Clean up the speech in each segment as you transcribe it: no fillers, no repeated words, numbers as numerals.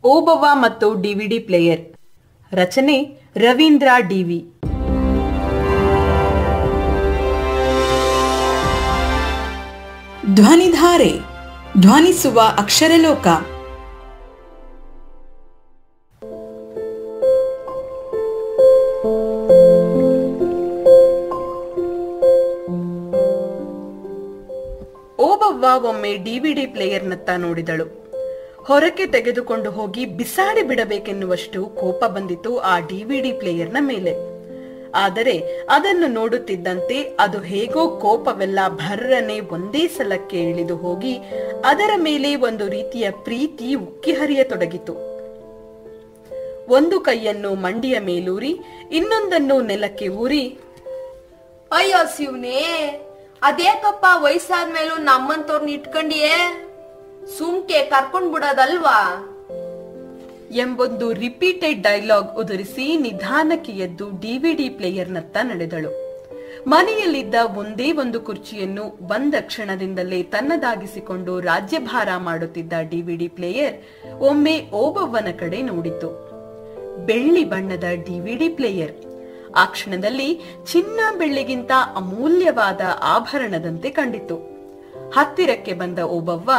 ಓಬವ್ವ ಮತ್ತು DVD player. ರಚನೆ Ravindra D V. ಧ್ವನಿಧಾರೆ, ಧ್ವನಿಸುವ ಅಕ್ಷರಲೋಕ. Obavva ಒಮ್ಮೆ ಡಿವಿಡಿ ಪ್ಲೇಯರ್ನತ್ತ ನೋಡಿದಳು. ಹೊರಕ್ಕೆ ತೆಗೆದುಕೊಂಡು ಹೋಗಿ ಬಿಸಾಡಿ ಬಿಡಬೇಕೆನ್ನುವಷ್ಟು ಕೋಪ ಬಂದಿತು ಆ ಡಿವಿಡಿ ಪ್ಲೇಯರ್ನ ಮೇಲೆ. ಆದರೆ ಅದನ್ನು ನೋಡುತ್ತಿದ್ದಂತೆ ಅದು ಹೇಗೋ ಕೋಪವೆಲ್ಲ ಭರ್ರನೆ ಒಂದೇ ಸಲಕ್ಕೆ ಇಳಿದು ಹೋಗಿ ಅದರ ಮೇಲೆ ಒಂದು ರೀತಿಯ ಪ್ರೀತಿ ಉಕ್ಕಿ ಹರಿಯತೊಡಗಿತು. ಒಂದು ಕೈಯನ್ನು ಮಂಡಿಯ ಮೇಲೂರಿ ಇನ್ನೊಂದನ್ನು ನೆಲಕ್ಕೆ ಊರಿ, ಅಯ್ಯೋ ಶಿವನೇ, ಅದೇಕಪ್ಪ ವಯಸ್ಸಾದ್ಮೇಲೂ ನಮ್ಮಂತವ್ರನ್ನ ಇಟ್ಕೊಂಡಿಯೇ, ಸುಮ್ಕೆ ಕರ್ಕೊಂಡ್ ಬಿಡೋದಲ್ವಾ ಎಂಬೊಂದು ರಿಪೀಟೆಡ್ ಡೈಲಾಗ್ ಉದುರಿಸಿ ನಿಧಾನಕ್ಕೆ ಎದ್ದು ಡಿವಿಡಿ ಪ್ಲೇಯರ್ನತ್ತ ನಡೆದಳು. ಮನೆಯಲ್ಲಿದ್ದ ಒಂದೇ ಒಂದು ಕುರ್ಚಿಯನ್ನು ಬಂದ ಕ್ಷಣದಿಂದಲೇ ತನ್ನದಾಗಿಸಿಕೊಂಡು ರಾಜ್ಯಭಾರ ಮಾಡುತ್ತಿದ್ದ ಡಿವಿಡಿ ಪ್ಲೇಯರ್ ಒಮ್ಮೆ ಓಬವ್ವನ ಕಡೆ ನೋಡಿತು. ಬೆಳ್ಳಿ ಬಣ್ಣದ ಡಿವಿಡಿ ಪ್ಲೇಯರ್ ಆ ಕ್ಷಣದಲ್ಲಿ ಚಿನ್ನ ಬೆಳ್ಳಿಗಿಂತ ಅಮೂಲ್ಯವಾದ ಆಭರಣದಂತೆ ಕಂಡಿತು. ಹತ್ತಿರಕ್ಕೆ ಬಂದ ಓಬವ್ವ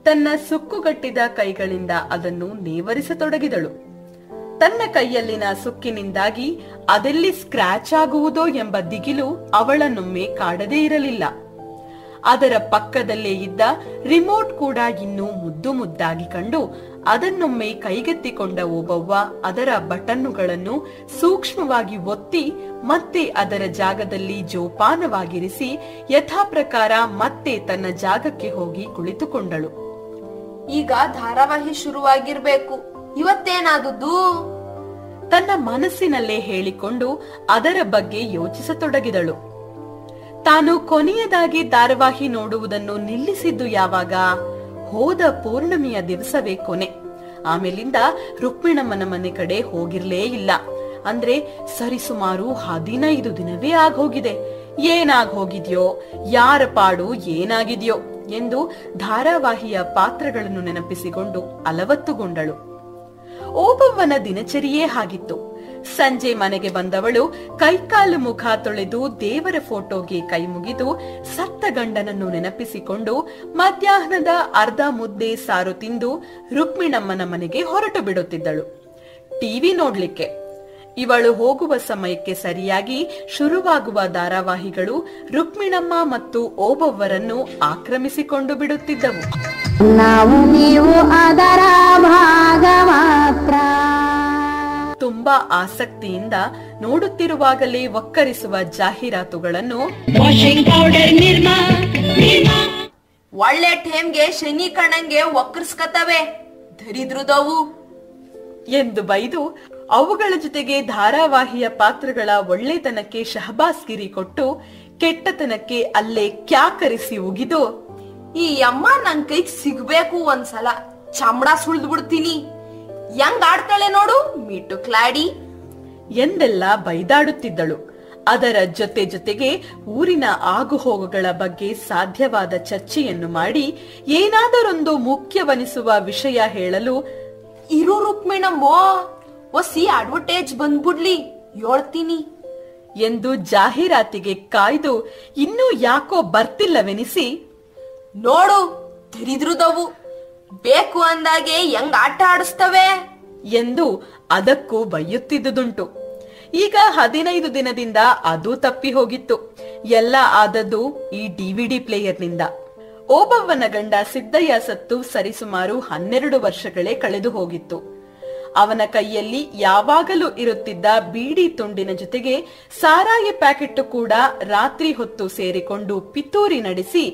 ತನ್ನ ಸುಕ್ಕುಗಟ್ಟಿದ ಕೈಗಳಿಂದ ಅದನ್ನು ನೇವರಿಸತೊಡಗಿದಳು. ತನ್ನ ಕೈಯಲ್ಲಿನ ಸುಕ್ಕಿನಿಂದಾಗಿ ಅದೆಲ್ಲಿ ಸ್ಕ್ರಾಚ್ ಆಗುವುದೋ ಎಂಬ ದಿಗಿಲು ಅವಳನ್ನೊಮ್ಮೆ ಕಾಡದೇ ಇರಲಿಲ್ಲ. ಅದರ ಪಕ್ಕದಲ್ಲೇ ಇದ್ದ ರಿಮೋಟ್ ಕೂಡ ಇನ್ನೂ ಮುದ್ದು ಮುದ್ದಾಗಿ ಕಂಡು ಅದನ್ನೊಮ್ಮೆ ಕೈಗೆತ್ತಿಕೊಂಡ ಓಬವ್ವ ಅದರ ಬಟನ್ನುಗಳನ್ನು ಸೂಕ್ಷ್ಮವಾಗಿ ಒತ್ತಿ ಮತ್ತೆ ಅದರ ಜಾಗದಲ್ಲಿ ಜೋಪಾನವಾಗಿರಿಸಿ ಯಥಾಪ್ರಕಾರ ಮತ್ತೆ ತನ್ನ ಜಾಗಕ್ಕೆ ಹೋಗಿ ಕುಳಿತುಕೊಂಡಳು. ಈಗ ಧಾರಾವಾಹಿ ಶುರುವಾಗಿರ್ಬೇಕು, ಇವತ್ತೇನಾದದ್ದು? ತನ್ನ ಮನಸ್ಸಿನಲ್ಲೇ ಹೇಳಿಕೊಂಡು ಅದರ ಬಗ್ಗೆ ಯೋಚಿಸತೊಡಗಿದಳು. ತಾನು ಕೊನೆಯದಾಗಿ ಧಾರಾವಾಹಿ ನೋಡುವುದನ್ನು ನಿಲ್ಲಿಸಿದ್ದು ಯಾವಾಗ? ಹೋದ ಪೌರ್ಣಮಿಯ ದಿವಸವೇ ಕೊನೆ. ಆಮೇಲಿಂದ ರುಕ್ಮಿಣಮ್ಮನ ಮನೆ ಕಡೆ ಹೋಗಿರ್ಲೇ ಇಲ್ಲ. ಅಂದ್ರೆ ಸರಿಸುಮಾರು 15 ದಿನವೇ ಆಗೋಗಿದೆ. ಏನಾಗೋಗಿದ್ಯೋ, ಯಾರ ಪಾಡು ಏನಾಗಿದ್ಯೋ ಎಂದು ಧಾರಾವಾಹಿಯ ಪಾತ್ರಗಳನ್ನು ನೆನಪಿಸಿಕೊಂಡು ಅಲವತ್ತುಗೊಂಡಳು. ಓಬವ್ವನ ದಿನಚರಿಯೇ ಹಾಗಿತ್ತು. ಸಂಜೆ ಮನೆಗೆ ಬಂದವಳು ಕೈಕಾಲು ಮುಖ ತೊಳೆದು ದೇವರ ಫೋಟೋಗೆ ಕೈ ಮುಗಿದು ಸತ್ತ ಗಂಡನನ್ನು ನೆನಪಿಸಿಕೊಂಡು ಮಧ್ಯಾಹ್ನದ ಅರ್ಧ ಮುದ್ದೆ ಸಾರು ತಿಂದು ರುಕ್ಮಿಣಮ್ಮನ ಮನೆಗೆ ಹೊರಟು ಬಿಡುತ್ತಿದ್ದಳು ಟಿವಿ ನೋಡ್ಲಿಕ್ಕೆ. ಇವಳು ಹೋಗುವ ಸಮಯಕ್ಕೆ ಸರಿಯಾಗಿ ಶುರುವಾಗುವ ಧಾರಾವಾಹಿಗಳು ರುಕ್ಮಿಣಮ್ಮ ಮತ್ತು ಓಬವ್ವರನ್ನು ಆಕ್ರಮಿಸಿಕೊಂಡು ಬಿಡುತ್ತಿದ್ದವು. ನಾವು ನೀವು ಅದರ ಭಾಗ ಮಾತ್ರ. ತುಂಬಾ ಆಸಕ್ತಿಯಿಂದ ನೋಡುತ್ತಿರುವಾಗಲೇ ಒಕ್ಕರಿಸುವ ಜಾಹೀರಾತುಗಳನ್ನು, ವಾಷಿಂಗ್ ಪೌಡರ್ ನಿರ್ಮಾ, ಒಳ್ಳೆ ಟೈಮ್ಗೆ ಶನಿ ಕಣಂಗೆ ಒಕ್ಕರ್ಸ್ಕತವೆ ಧರಿದ್ರುದವು ಎಂದು ಬೈದು ಅವುಗಳ ಜೊತೆಗೆ ಧಾರಾವಾಹಿಯ ಪಾತ್ರಗಳ ಒಳ್ಳೆತನಕ್ಕೆ ಶಹಬಾಸ್ಗಿರಿ ಕೊಟ್ಟು ಕೆಟ್ಟತನಕ್ಕೆ ಅಲ್ಲೇ ಕ್ಯಾಕರಿಸಿ ಉಗಿದು, ಈ ಅಮ್ಮ ನನ್ ಕೈಗ್ ಸಿಗ್ಬೇಕು ಒಂದ್ಸಲ, ಚಮಡ ಸುಳ್ದು ಬಿಡ್ತೀನಿ, ಹೆಂಗ್ ಆಡ್ತಾಳೆ ನೋಡು ಮೀಟು ಕ್ಲಾಡಿ ಎಂದೆಲ್ಲ ಬೈದಾಡುತ್ತಿದ್ದಳು. ಅದರ ಜೊತೆ ಜೊತೆಗೆ ಊರಿನ ಆಗುಹೋಗುಗಳ ಬಗ್ಗೆ ಸಾಧ್ಯವಾದ ಚರ್ಚೆಯನ್ನು ಮಾಡಿ ಏನಾದರೊಂದು ಮುಖ್ಯವನಿಸುವ ವಿಷಯ ಹೇಳಲು, ಇರು ರುಕ್ಮಿಣಮ್ಮೋ, ಒಸಿ ಅಡ್ವರ್ಟೈಸ್ ಬಂದ್ಬಿಡ್ಲಿ ಹೇಳ್ತೀನಿ ಎಂದು ಜಾಹೀರಾತಿಗೆ ಕಾಯ್ದು ಇನ್ನೂ ಯಾಕೋ ಬರ್ತಿಲ್ಲವೆನಿಸಿ, ನೋಡು ಧರಿದ್ರುದವು ಬೇಕು ಅಂದಾಗೆ ಹೆಂಗ್ ಆಟ ಆಡಿಸ್ತವೆ ಎಂದು ಅದಕ್ಕೂ ಬೈಯುತ್ತಿದ್ದುದುಂಟು. ಈಗ 15 ದಿನದಿಂದ ಅದು ತಪ್ಪಿ ಹೋಗಿತ್ತು. ಎಲ್ಲ ಆದದ್ದು ಈ ಡಿವಿಡಿ ಪ್ಲೇಯರ್ನಿಂದ. ಓಬವ್ವನ ಗಂಡ ಸಿದ್ದಯ್ಯ ಸತ್ತು ಸರಿಸುಮಾರು 12 ವರ್ಷಗಳೇ ಕಳೆದು ಹೋಗಿತ್ತು. ಅವನ ಕೈಯಲ್ಲಿ ಯಾವಾಗಲೂ ಇರುತ್ತಿದ್ದ ಬೀಡಿ ತುಂಡಿನ ಜೊತೆಗೆ ಸಾರಾಯಿ ಪ್ಯಾಕೆಟ್ ಕೂಡ ರಾತ್ರಿ ಹೊತ್ತು ಸೇರಿಕೊಂಡು ಪಿತೂರಿ ನಡೆಸಿ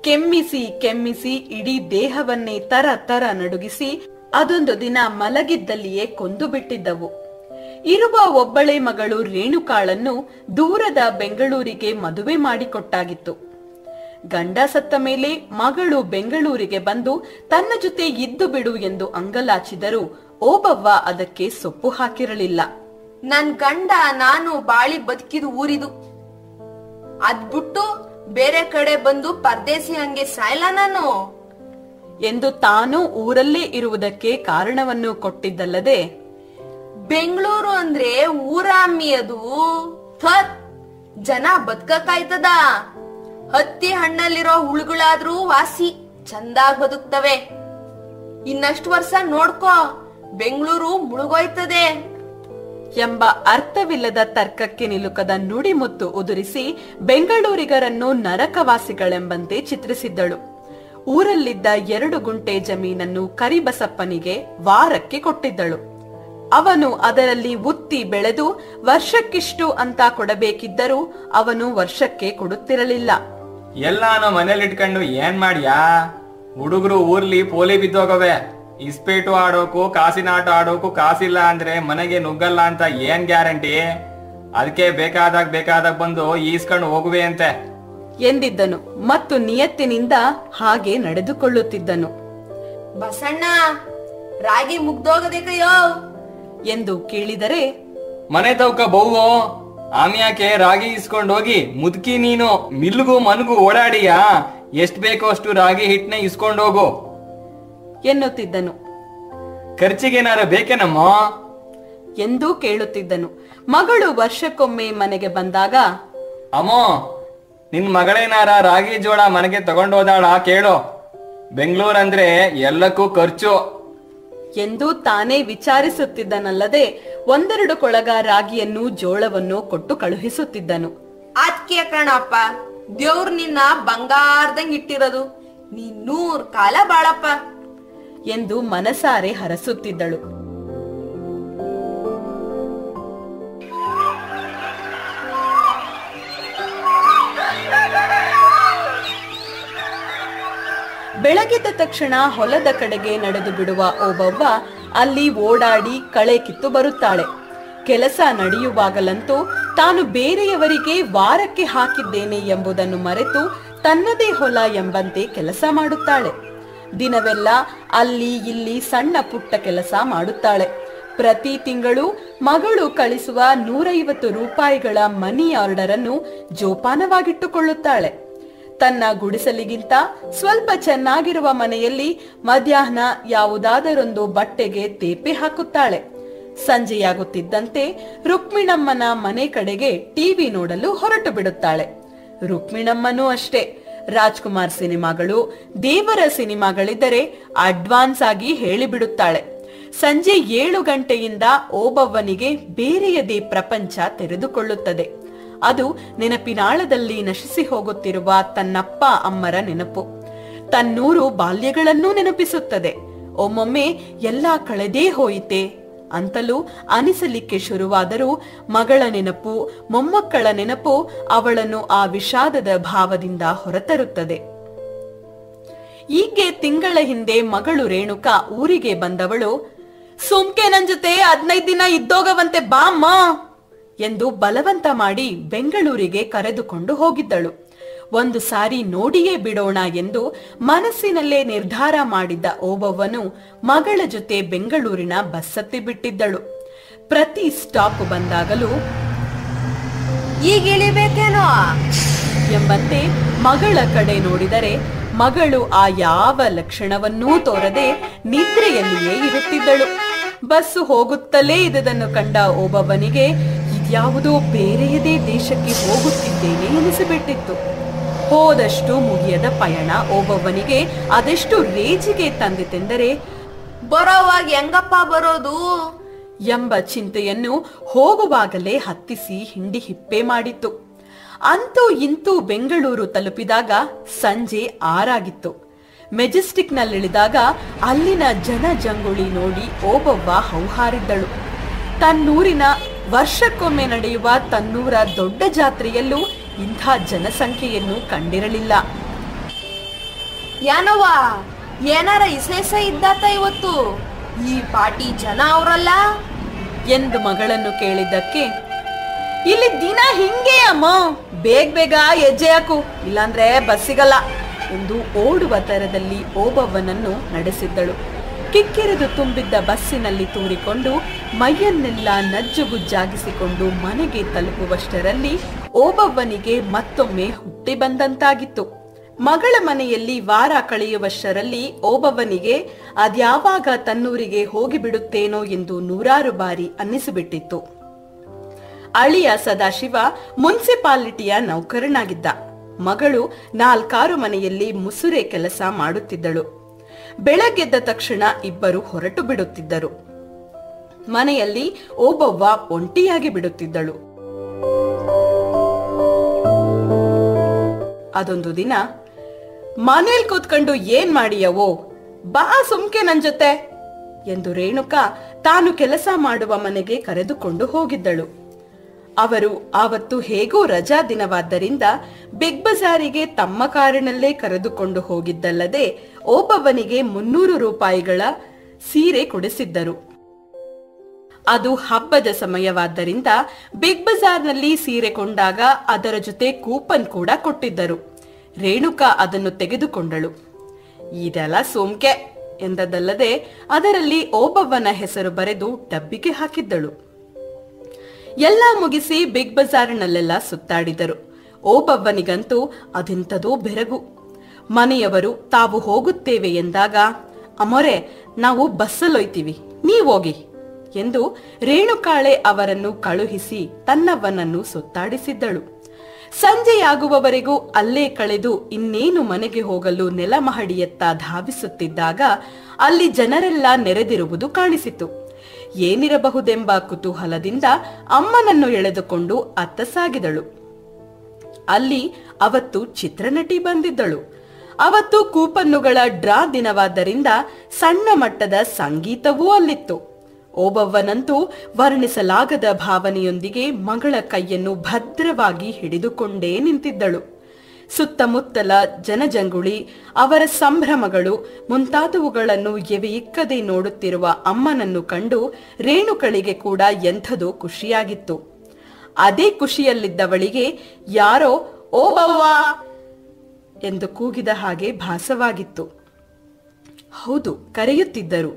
ಕೆಮ್ಮಿಸಿ ಕೆಮ್ಮಿಸಿ ಇಡೀ ದೇಹವನ್ನೇ ತರ ತರ ನಡುಗಿಸಿ ಅದೊಂದು ದಿನ ಮಲಗಿದ್ದಲ್ಲಿಯೇ ಕೊಂದು ಬಿಟ್ಟಿದ್ದವು. ಇರುವ ಒಬ್ಬಳೇ ಮಗಳು ರೇಣುಕಾಳನ್ನು ದೂರದ ಬೆಂಗಳೂರಿಗೆ ಮದುವೆ ಮಾಡಿಕೊಟ್ಟಾಗಿತ್ತು. ಗಂಡ ಸತ್ತ ಮೇಲೆ ಮಗಳು ಬೆಂಗಳೂರಿಗೆ ಬಂದು ತನ್ನ ಜೊತೆ ಇದ್ದು ಬಿಡು ಎಂದು ಅಂಗಲಾಚಿದರೂ ಓಬವ್ವ ಅದಕ್ಕೆ ಸೊಪ್ಪು ಹಾಕಿರಲಿಲ್ಲ. ನನ್ ಗಂಡ ನಾನು ಬಾಳಿ ಬದುಕಿದು ಊರಿದು, ಅದ್ಬಿಟ್ಟು ಬೇರೆ ಕಡೆ ಬಂದು ಪರದೇಸಿ ಹಂಗೆ ಸಾಯ್ಲ ನಾನು. ಎಂದು ತಾನು ಊರಲ್ಲೇ ಇರುವುದಕ್ಕೆ ಕಾರಣವನ್ನು ಕೊಟ್ಟಿದ್ದಲ್ಲದೆ, ಬೆಂಗಳೂರು ಅಂದ್ರೆ ಊರ ಅಮ್ಮಿ ಅದು. ಥತ್, ಜನ ಬದುಕಕ್ಕಾಯ್ತದ? ಹತ್ತಿ ಹಣ್ಣಲ್ಲಿರೋ ಹುಳುಗಳಾದ್ರೂ ವಾಸಿ ಚಂದಾಗ್ ಬದುಕ್ತವೆ. ಇನ್ನಷ್ಟು ವರ್ಷ ನೋಡ್ಕೋ, ಬೆಂಗಳೂರು ಮುಳುಗೋಯ್ತದೆ ಎಂಬ ಅರ್ಥವಿಲ್ಲದ ತರ್ಕಕ್ಕೆ ನಿಲುಕದ ನುಡಿಮುತ್ತು ಉದುರಿಸಿ ಬೆಂಗಳೂರಿಗರನ್ನು ನರಕವಾಸಿಗಳೆಂಬಂತೆ ಚಿತ್ರಿಸಿದ್ದಳು. ಊರಲ್ಲಿದ್ದ 2 ಗುಂಟೆ ಜಮೀನನ್ನು ಕರಿಬಸಪ್ಪನಿಗೆ ವಾರಕ್ಕೆ ಕೊಟ್ಟಿದ್ದಳು. ಅವನು ಅದರಲ್ಲಿ ಉತ್ತಿ ಬೆಳೆದು ವರ್ಷಕ್ಕಿಷ್ಟು ಅಂತ ಕೊಡಬೇಕಿದ್ದರೂ ಅವನು ವರ್ಷಕ್ಕೆ ಕೊಡುತ್ತಿರಲಿಲ್ಲ. ಎಲ್ಲಾನು ಮನೇಲಿಟ್ಕೊಂಡು ಏನ್ ಮಾಡ್ಯಾ? ಹುಡುಗರು ಊರ್ಲಿ ಪೋಲಿ ಬಿದ್ದೋಗವೆ. ಇಸ್ಪೇಟು ಆಡೋಕು, ಕಾಸಿನ ಆಟ ಆಡೋಕು ಕಾಸಿಲ್ಲ ಅಂದ್ರೆ ಮನೆಗೆ ನುಗ್ಗಲ್ಲ ಅಂತ ಏನ್ ಗ್ಯಾರಂಟಿ? ಅದಕ್ಕೆ ಬೇಕಾದಾಗ ಬಂದು ಈಸ್ಕೊಂಡು ಹೋಗುವೆ ಅಂತೆ ಎಂದಿದ್ದನು ಮತ್ತು ನಿಯತ್ತಿನಿಂದ ಹಾಗೆ ನಡೆದುಕೊಳ್ಳುತ್ತಿದ್ದನು. ಬಸಣ್ಣ, ರಾಗಿ ಮುಗ್ದೋಗದೇಕಯ್ಯೋ ಎಂದು ಕೇಳಿದರೆ, ಮನೆ ತವಕ ಬಹು ಆಮ್ಯಾಕೆ ರಾಗಿ ಇಸ್ಕೊಂಡೋಗಿ ಮುದುಕಿ ನೀನು ಮಿಲ್ಗೂ ಮನ್ಗೂ ಓಡಾಡಿಯಾ? ಎಷ್ಟ್ ಬೇಕೋ ಅಷ್ಟು ರಾಗಿ ಹಿಟ್ನೆ ಇಸ್ಕೊಂಡೋಗು ಎನ್ನುತ್ತಿದ್ದನು. ಖರ್ಚಿಗೇನಾರ ಬೇಕೇನಮ್ಮ ಎಂದೂ ಕೇಳುತ್ತಿದ್ದನು. ಮಗಳು ವರ್ಷಕ್ಕೊಮ್ಮೆ ಮನೆಗೆ ಬಂದಾಗ, ಅಮ್ಮೋ ನಿನ್ ಮಗಳೇನಾರ ರಾಗಿ ಜೋಳ ಮನೆಗೆ ತಗೊಂಡೋದಾಳ ಕೇಳು. ಬೆಂಗಳೂರಂದ್ರೆ ಎಲ್ಲಕ್ಕೂ ಖರ್ಚು ಎಂದು ತಾನೇ ವಿಚಾರಿಸುತ್ತಿದ್ದನಲ್ಲದೆ 1-2 ಕೊಳಗ ರಾಗಿಯನ್ನು ಜೋಳವನ್ನು ಕೊಟ್ಟು ಕಳುಹಿಸುತ್ತಿದ್ದನು. ಅದ್ಕೆ ಕಣಪ್ಪ, ದೇವ್ರ ನಿನ್ನ ಬಂಗಾರದಂಗ್ ಇಟ್ಟಿರೋದು. ನೀ 100 ಕಾಲ ಬಾಳಪ್ಪ ಎಂದು ಮನಸಾರೆ ಹರಸುತ್ತಿದ್ದಳು. ಬೆಳಗಿದ ತಕ್ಷಣ ಹೊಲದ ಕಡೆಗೆ ನಡೆದು ಬಿಡುವ ಓಬವ್ವ ಅಲ್ಲಿ ಓಡಾಡಿ ಕಳೆ ಕಿತ್ತು ಬರುತ್ತಾಳೆ. ಕೆಲಸ ನಡೆಯುವಾಗಲಂತೂ ತಾನು ಬೇರೆಯವರಿಗೆ ವಾರಕ್ಕೆ ಹಾಕಿದ್ದೇನೆ ಎಂಬುದನ್ನು ಮರೆತು ತನ್ನದೇ ಹೊಲ ಎಂಬಂತೆ ಕೆಲಸ ಮಾಡುತ್ತಾಳೆ. ದಿನವೆಲ್ಲ ಅಲ್ಲಿ ಇಲ್ಲಿ ಸಣ್ಣ ಪುಟ್ಟ ಕೆಲಸ ಮಾಡುತ್ತಾಳೆ. ಪ್ರತಿ ತಿಂಗಳು ಮಗಳು ಕಳಿಸುವ 150 ರೂಪಾಯಿಗಳ ಮನಿ ಆರ್ಡರ್ ಅನ್ನು ಜೋಪಾನವಾಗಿಟ್ಟುಕೊಳ್ಳುತ್ತಾಳೆ. ತನ್ನ ಗುಡಿಸಲಿಗಿಂತ ಸ್ವಲ್ಪ ಚೆನ್ನಾಗಿರುವ ಮನೆಯಲ್ಲಿ ಮಧ್ಯಾಹ್ನ ಯಾವುದಾದರೊಂದು ಬಟ್ಟೆಗೆ ತೇಪೆ ಹಾಕುತ್ತಾಳೆ. ಸಂಜೆಯಾಗುತ್ತಿದ್ದಂತೆ ರುಕ್ಮಿಣಮ್ಮನ ಮನೆ ಕಡೆಗೆ ಟಿವಿ ನೋಡಲು ಹೊರಟು ಬಿಡುತ್ತಾಳೆ. ರುಕ್ಮಿಣಮ್ಮನೂ ಅಷ್ಟೇ, ರಾಜ್ಕುಮಾರ್ ಸಿನಿಮಾಗಳು, ದೇವರ ಸಿನಿಮಾಗಳಿದ್ದರೆ ಅಡ್ವಾನ್ಸ್ ಆಗಿ ಹೇಳಿಬಿಡುತ್ತಾಳೆ. ಸಂಜೆ 7 ಗಂಟೆಯಿಂದ ಓಬವ್ವನಿಗೆ ಬೇರೆಯದೇ ಪ್ರಪಂಚ ತೆರೆದುಕೊಳ್ಳುತ್ತದೆ. ಅದು ನೆನಪಿನಾಳದಲ್ಲಿ ನಶಿಸಿ ಹೋಗುತ್ತಿರುವ ತನ್ನಪ್ಪ ಅಮ್ಮರ ನೆನಪು. ತನ್ನೂರು ಬಾಲ್ಯಗಳನ್ನೂ ನೆನಪಿಸುತ್ತದೆ. ಒಮ್ಮೊಮ್ಮೆ ಎಲ್ಲಾ ಕಳೆದೇ ಹೋಯಿತೆ ಅಂತಲೂ ಅನಿಸಲಿಕ್ಕೆ ಶುರುವಾದರೂ ಮಗಳ ನೆನಪು, ಮೊಮ್ಮಕ್ಕಳ ನೆನಪು ಅವಳನ್ನು ಆ ವಿಷಾದದ ಭಾವದಿಂದ ಹೊರತರುತ್ತದೆ. ಹೀಗೆ ತಿಂಗಳ ಹಿಂದೆ ಮಗಳು ರೇಣುಕಾ ಊರಿಗೆ ಬಂದವಳು, ಸುಮ್ಕೆ ನನ್ ಜೊತೆ 15 ದಿನ ಇದ್ದೋಗವಂತೆ ಬಾಮ್ಮ ಎಂದು ಬಲವಂತ ಮಾಡಿ ಬೆಂಗಳೂರಿಗೆ ಕರೆದುಕೊಂಡು ಹೋಗಿದ್ದಳು. ಒಂದು ಸಾರಿ ನೋಡಿಯೇ ಬಿಡೋಣ ಎಂದು ಮನಸ್ಸಿನಲ್ಲೇ ನಿರ್ಧಾರ ಮಾಡಿದ್ದ ಓಬವ್ವನು ಮಗಳ ಜೊತೆ ಬೆಂಗಳೂರಿನ ಬಸ್ ಹತ್ತಿ ಬಿಟ್ಟಿದ್ದಳು. ಪ್ರತಿ ಸ್ಟಾಪ್ ಬಂದಾಗಲೂ ಈಗ ಇಳಿಬೇಕೇನೋ ಎಂಬಂತೆ ಮಗಳ ಕಡೆ ನೋಡಿದರೆ ಮಗಳು ಆ ಯಾವ ಲಕ್ಷಣವನ್ನೂ ತೋರದೆ ನಿದ್ರೆಯಲ್ಲಿಯೇ ಇರುತ್ತಿದ್ದಳು. ಬಸ್ಸು ಹೋಗುತ್ತಲೇ ಇದ್ದುದನ್ನು ಕಂಡ ಓಬವ್ವನಿಗೆ ಇದ್ಯಾವುದೋ ಬೇರೆಯದೇ ದೇಶಕ್ಕೆ ಹೋಗುತ್ತಿದ್ದೇನೆ ಎನಿಸಿಬಿಟ್ಟಿತ್ತು. ಹೋದಷ್ಟು ಮುಗಿಯದ ಪಯಣ ಓಬವ್ವನಿಗೆ ಅದೆಷ್ಟು ರೇಜಿಗೆ ತಂದಿತೆಂದರೆ, ಬರೋವಾಗ ಹೆಂಗಪ್ಪ ಬರೋದು ಎಂಬ ಚಿಂತೆಯನ್ನು ಹೋಗುವಾಗಲೇ ಹತ್ತಿಸಿ ಹಿಂಡಿ ಹಿಪ್ಪೆ ಮಾಡಿತ್ತು. ಅಂತೂ ಇಂತೂ ಬೆಂಗಳೂರು ತಲುಪಿದಾಗ ಸಂಜೆ 6 ಆಗಿತ್ತು. ಮೆಜೆಸ್ಟಿಕ್ನಲ್ಲಿಳಿದಾಗ ಅಲ್ಲಿನ ಜನ ಜಂಗುಳಿ ನೋಡಿ ಓಬವ್ವ ಹೌಹಾರಿದ್ದಳು. ತನ್ನೂರಿನ ವರ್ಷಕ್ಕೊಮ್ಮೆ ನಡೆಯುವ ತನ್ನೂರ ದೊಡ್ಡ ಜಾತ್ರೆಯಲ್ಲೂ ಇಂಥ ಜನಸಂಖ್ಯೆಯನ್ನು ಕಂಡಿರಲಿಲ್ಲ. ಏನವ್ವ, ಏನಾರ ಇಸೇಸ ಇದ್ದಾತ ಇವತ್ತು? ಈ ಪಾಟಿ ಜನ ಅವರಲ್ಲ ಎಂದು ಮಗಳನ್ನು ಕೇಳಿದ್ದಕ್ಕೆ, ಇಲ್ಲಿ ದಿನ ಹಿಂಗೆ ಅಮ್ಮ, ಬೇಗ ಹೆಜ್ಜೆ ಹಾಕು, ಇಲ್ಲಾಂದ್ರೆ ಬಸ್ ಸಿಗಲ್ಲ ಎಂದು ಓಡುವ ತರದಲ್ಲಿ ಓಬವ್ವನನ್ನು ನಡೆಸಿದ್ದಳು. ಕಿಕ್ಕಿರಿದು ತುಂಬಿದ್ದ ಬಸ್ಸಿನಲ್ಲಿ ತೂರಿಕೊಂಡು ಮೈಯನ್ನೆಲ್ಲ ನಜ್ಜುಗುಜ್ಜಾಗಿಸಿಕೊಂಡು ಮನೆಗೆ ತಲುಪುವಷ್ಟರಲ್ಲಿ ಓಬವ್ವನಿಗೆ ಮತ್ತೊಮ್ಮೆ ಹುಟ್ಟಿ ಬಂದಂತಾಗಿತ್ತು. ಮಗಳ ಮನೆಯಲ್ಲಿ ವಾರ ಕಳೆಯುವಷ್ಟರಲ್ಲಿ ಓಬವ್ವನಿಗೆ ಅದ್ಯಾವಾಗ ತನ್ನೂರಿಗೆ ಹೋಗಿಬಿಡುತ್ತೇನೋ ಎಂದು ನೂರಾರು ಬಾರಿ ಅನ್ನಿಸಿಬಿಟ್ಟಿತ್ತು. ಅಳಿಯ ಸದಾಶಿವ ಮುನ್ಸಿಪಾಲಿಟಿಯ ನೌಕರನಾಗಿದ್ದ. ಮಗಳು 4 ಮನೆಯಲ್ಲಿ ಮುಸುರೆ ಕೆಲಸ ಮಾಡುತ್ತಿದ್ದಳು. ಬೆಳಗ್ಗೆದ್ದ ತಕ್ಷಣ ಇಬ್ಬರು ಹೊರಟು ಬಿಡುತ್ತಿದ್ದರು. ಮನೆಯಲ್ಲಿ ಓಬವ್ವ ಒಂಟಿಯಾಗಿ ಬಿಡುತ್ತಿದ್ದಳು. ಅದೊಂದು ದಿನ, ಮನೇಲಿ ಕೂತ್ಕೊಂಡು ಏನ್ ಮಾಡಿಯವೋ, ಬಾ ಸುಮ್ಕೆ ನನ್ ಜೊತೆ ಎಂದು ರೇಣುಕಾ ತಾನು ಕೆಲಸ ಮಾಡುವ ಮನೆಗೆ ಕರೆದುಕೊಂಡು ಹೋಗಿದ್ದಳು. ಅವರು ಆವತ್ತು ಹೇಗೋ ರಜಾ ದಿನವಾದ್ದರಿಂದ ಬಿಗ್ ಬಜಾರಿಗೆ ತಮ್ಮ ಕಾರಿನಲ್ಲೇ ಕರೆದುಕೊಂಡು ಹೋಗಿದ್ದಲ್ಲದೆ ಓಬವ್ವನಿಗೆ 300 ರೂಪಾಯಿಗಳ ಸೀರೆ ಕೊಡಿಸಿದ್ದರು. ಅದು ಹಬ್ಬದ ಸಮಯವಾದ್ದರಿಂದ ಬಿಗ್ ಬಜಾರ್ನಲ್ಲಿ ಸೀರೆ ಕೊಂಡಾಗ ಅದರ ಜೊತೆ ಕೂಪನ್ ಕೂಡ ಕೊಟ್ಟಿದ್ದರು. ರೇಣುಕಾ ಅದನ್ನು ತೆಗೆದುಕೊಂಡಳು. ಇದೆಲ್ಲ ಸೋಂಕೆ ಎಂದದಲ್ಲದೆ ಅದರಲ್ಲಿ ಓಬವ್ವನ ಹೆಸರು ಬರೆದು ಡಬ್ಬಿಗೆ ಹಾಕಿದ್ದಳು. ಎಲ್ಲ ಮುಗಿಸಿ ಬಿಗ್ ಬಜಾರ್ನಲ್ಲೆಲ್ಲ ಸುತ್ತಾಡಿದರು. ಓಬವ್ವನಿಗಂತೂ ಅದೆಂತದೋ ಬೆರಗು. ಮನೆಯವರು ತಾವು ಹೋಗುತ್ತೇವೆ ಎಂದಾಗ, ಅಮೋರೆ ನಾವು ಬಸ್ಸಲ್ಲೊಯ್ತೀವಿ, ನೀವೋಗಿ ಎಂದು ರೇಣುಕಾಳೆ ಅವರನ್ನು ಕಳುಹಿಸಿ ತನ್ನವ್ವನನ್ನು ಸುತ್ತಾಡಿಸಿದ್ದಳು. ಸಂಜೆಯಾಗುವವರೆಗೂ ಅಲ್ಲೇ ಕಳೆದು ಇನ್ನೇನು ಮನೆಗೆ ಹೋಗಲು ನೆಲಮಹಡಿಯತ್ತ ಧಾವಿಸುತ್ತಿದ್ದಾಗ ಅಲ್ಲಿ ಜನರೆಲ್ಲ ನೆರೆದಿರುವುದು ಕಾಣಿಸಿತು. ಏನಿರಬಹುದೆಂಬ ಕುತೂಹಲದಿಂದ ಅಮ್ಮನನ್ನು ಎಳೆದುಕೊಂಡು ಅತ್ತ ಸಾಗಿದಳು. ಅಲ್ಲಿ ಅವತ್ತು ಚಿತ್ರನಟಿ ಬಂದಿದ್ದಳು. ಅವತ್ತು ಕೂಪನ್ನುಗಳ ಡ್ರಾ ದಿನವಾದ್ದರಿಂದ ಸಣ್ಣ ಮಟ್ಟದ ಸಂಗೀತವೂ ಅಲ್ಲಿತ್ತು. ಓಬವ್ವನಂತೂ ವರ್ಣಿಸಲಾಗದ ಭಾವನೆಯೊಂದಿಗೆ ಮಗಳ ಕೈಯನ್ನು ಭದ್ರವಾಗಿ ಹಿಡಿದುಕೊಂಡೇ ನಿಂತಿದ್ದಳು. ಸುತ್ತಮುತ್ತಲ ಜನಜಂಗುಳಿ, ಅವರ ಸಂಭ್ರಮಗಳು ಮುಂತಾದವುಗಳನ್ನು ಎವೆಯಿಕ್ಕದೆ ನೋಡುತ್ತಿರುವ ಅಮ್ಮನನ್ನು ಕಂಡು ರೇಣುಕಳಿಗೆ ಕೂಡ ಎಂಥದೋ ಖುಷಿಯಾಗಿತ್ತು. ಅದೇ ಖುಷಿಯಲ್ಲಿದ್ದವಳಿಗೆ ಯಾರೋ ಓಬವ್ವ ಎಂದು ಕೂಗಿದ ಹಾಗೆ ಭಾಸವಾಗಿತ್ತು. ಹೌದು, ಕರೆಯುತ್ತಿದ್ದರು.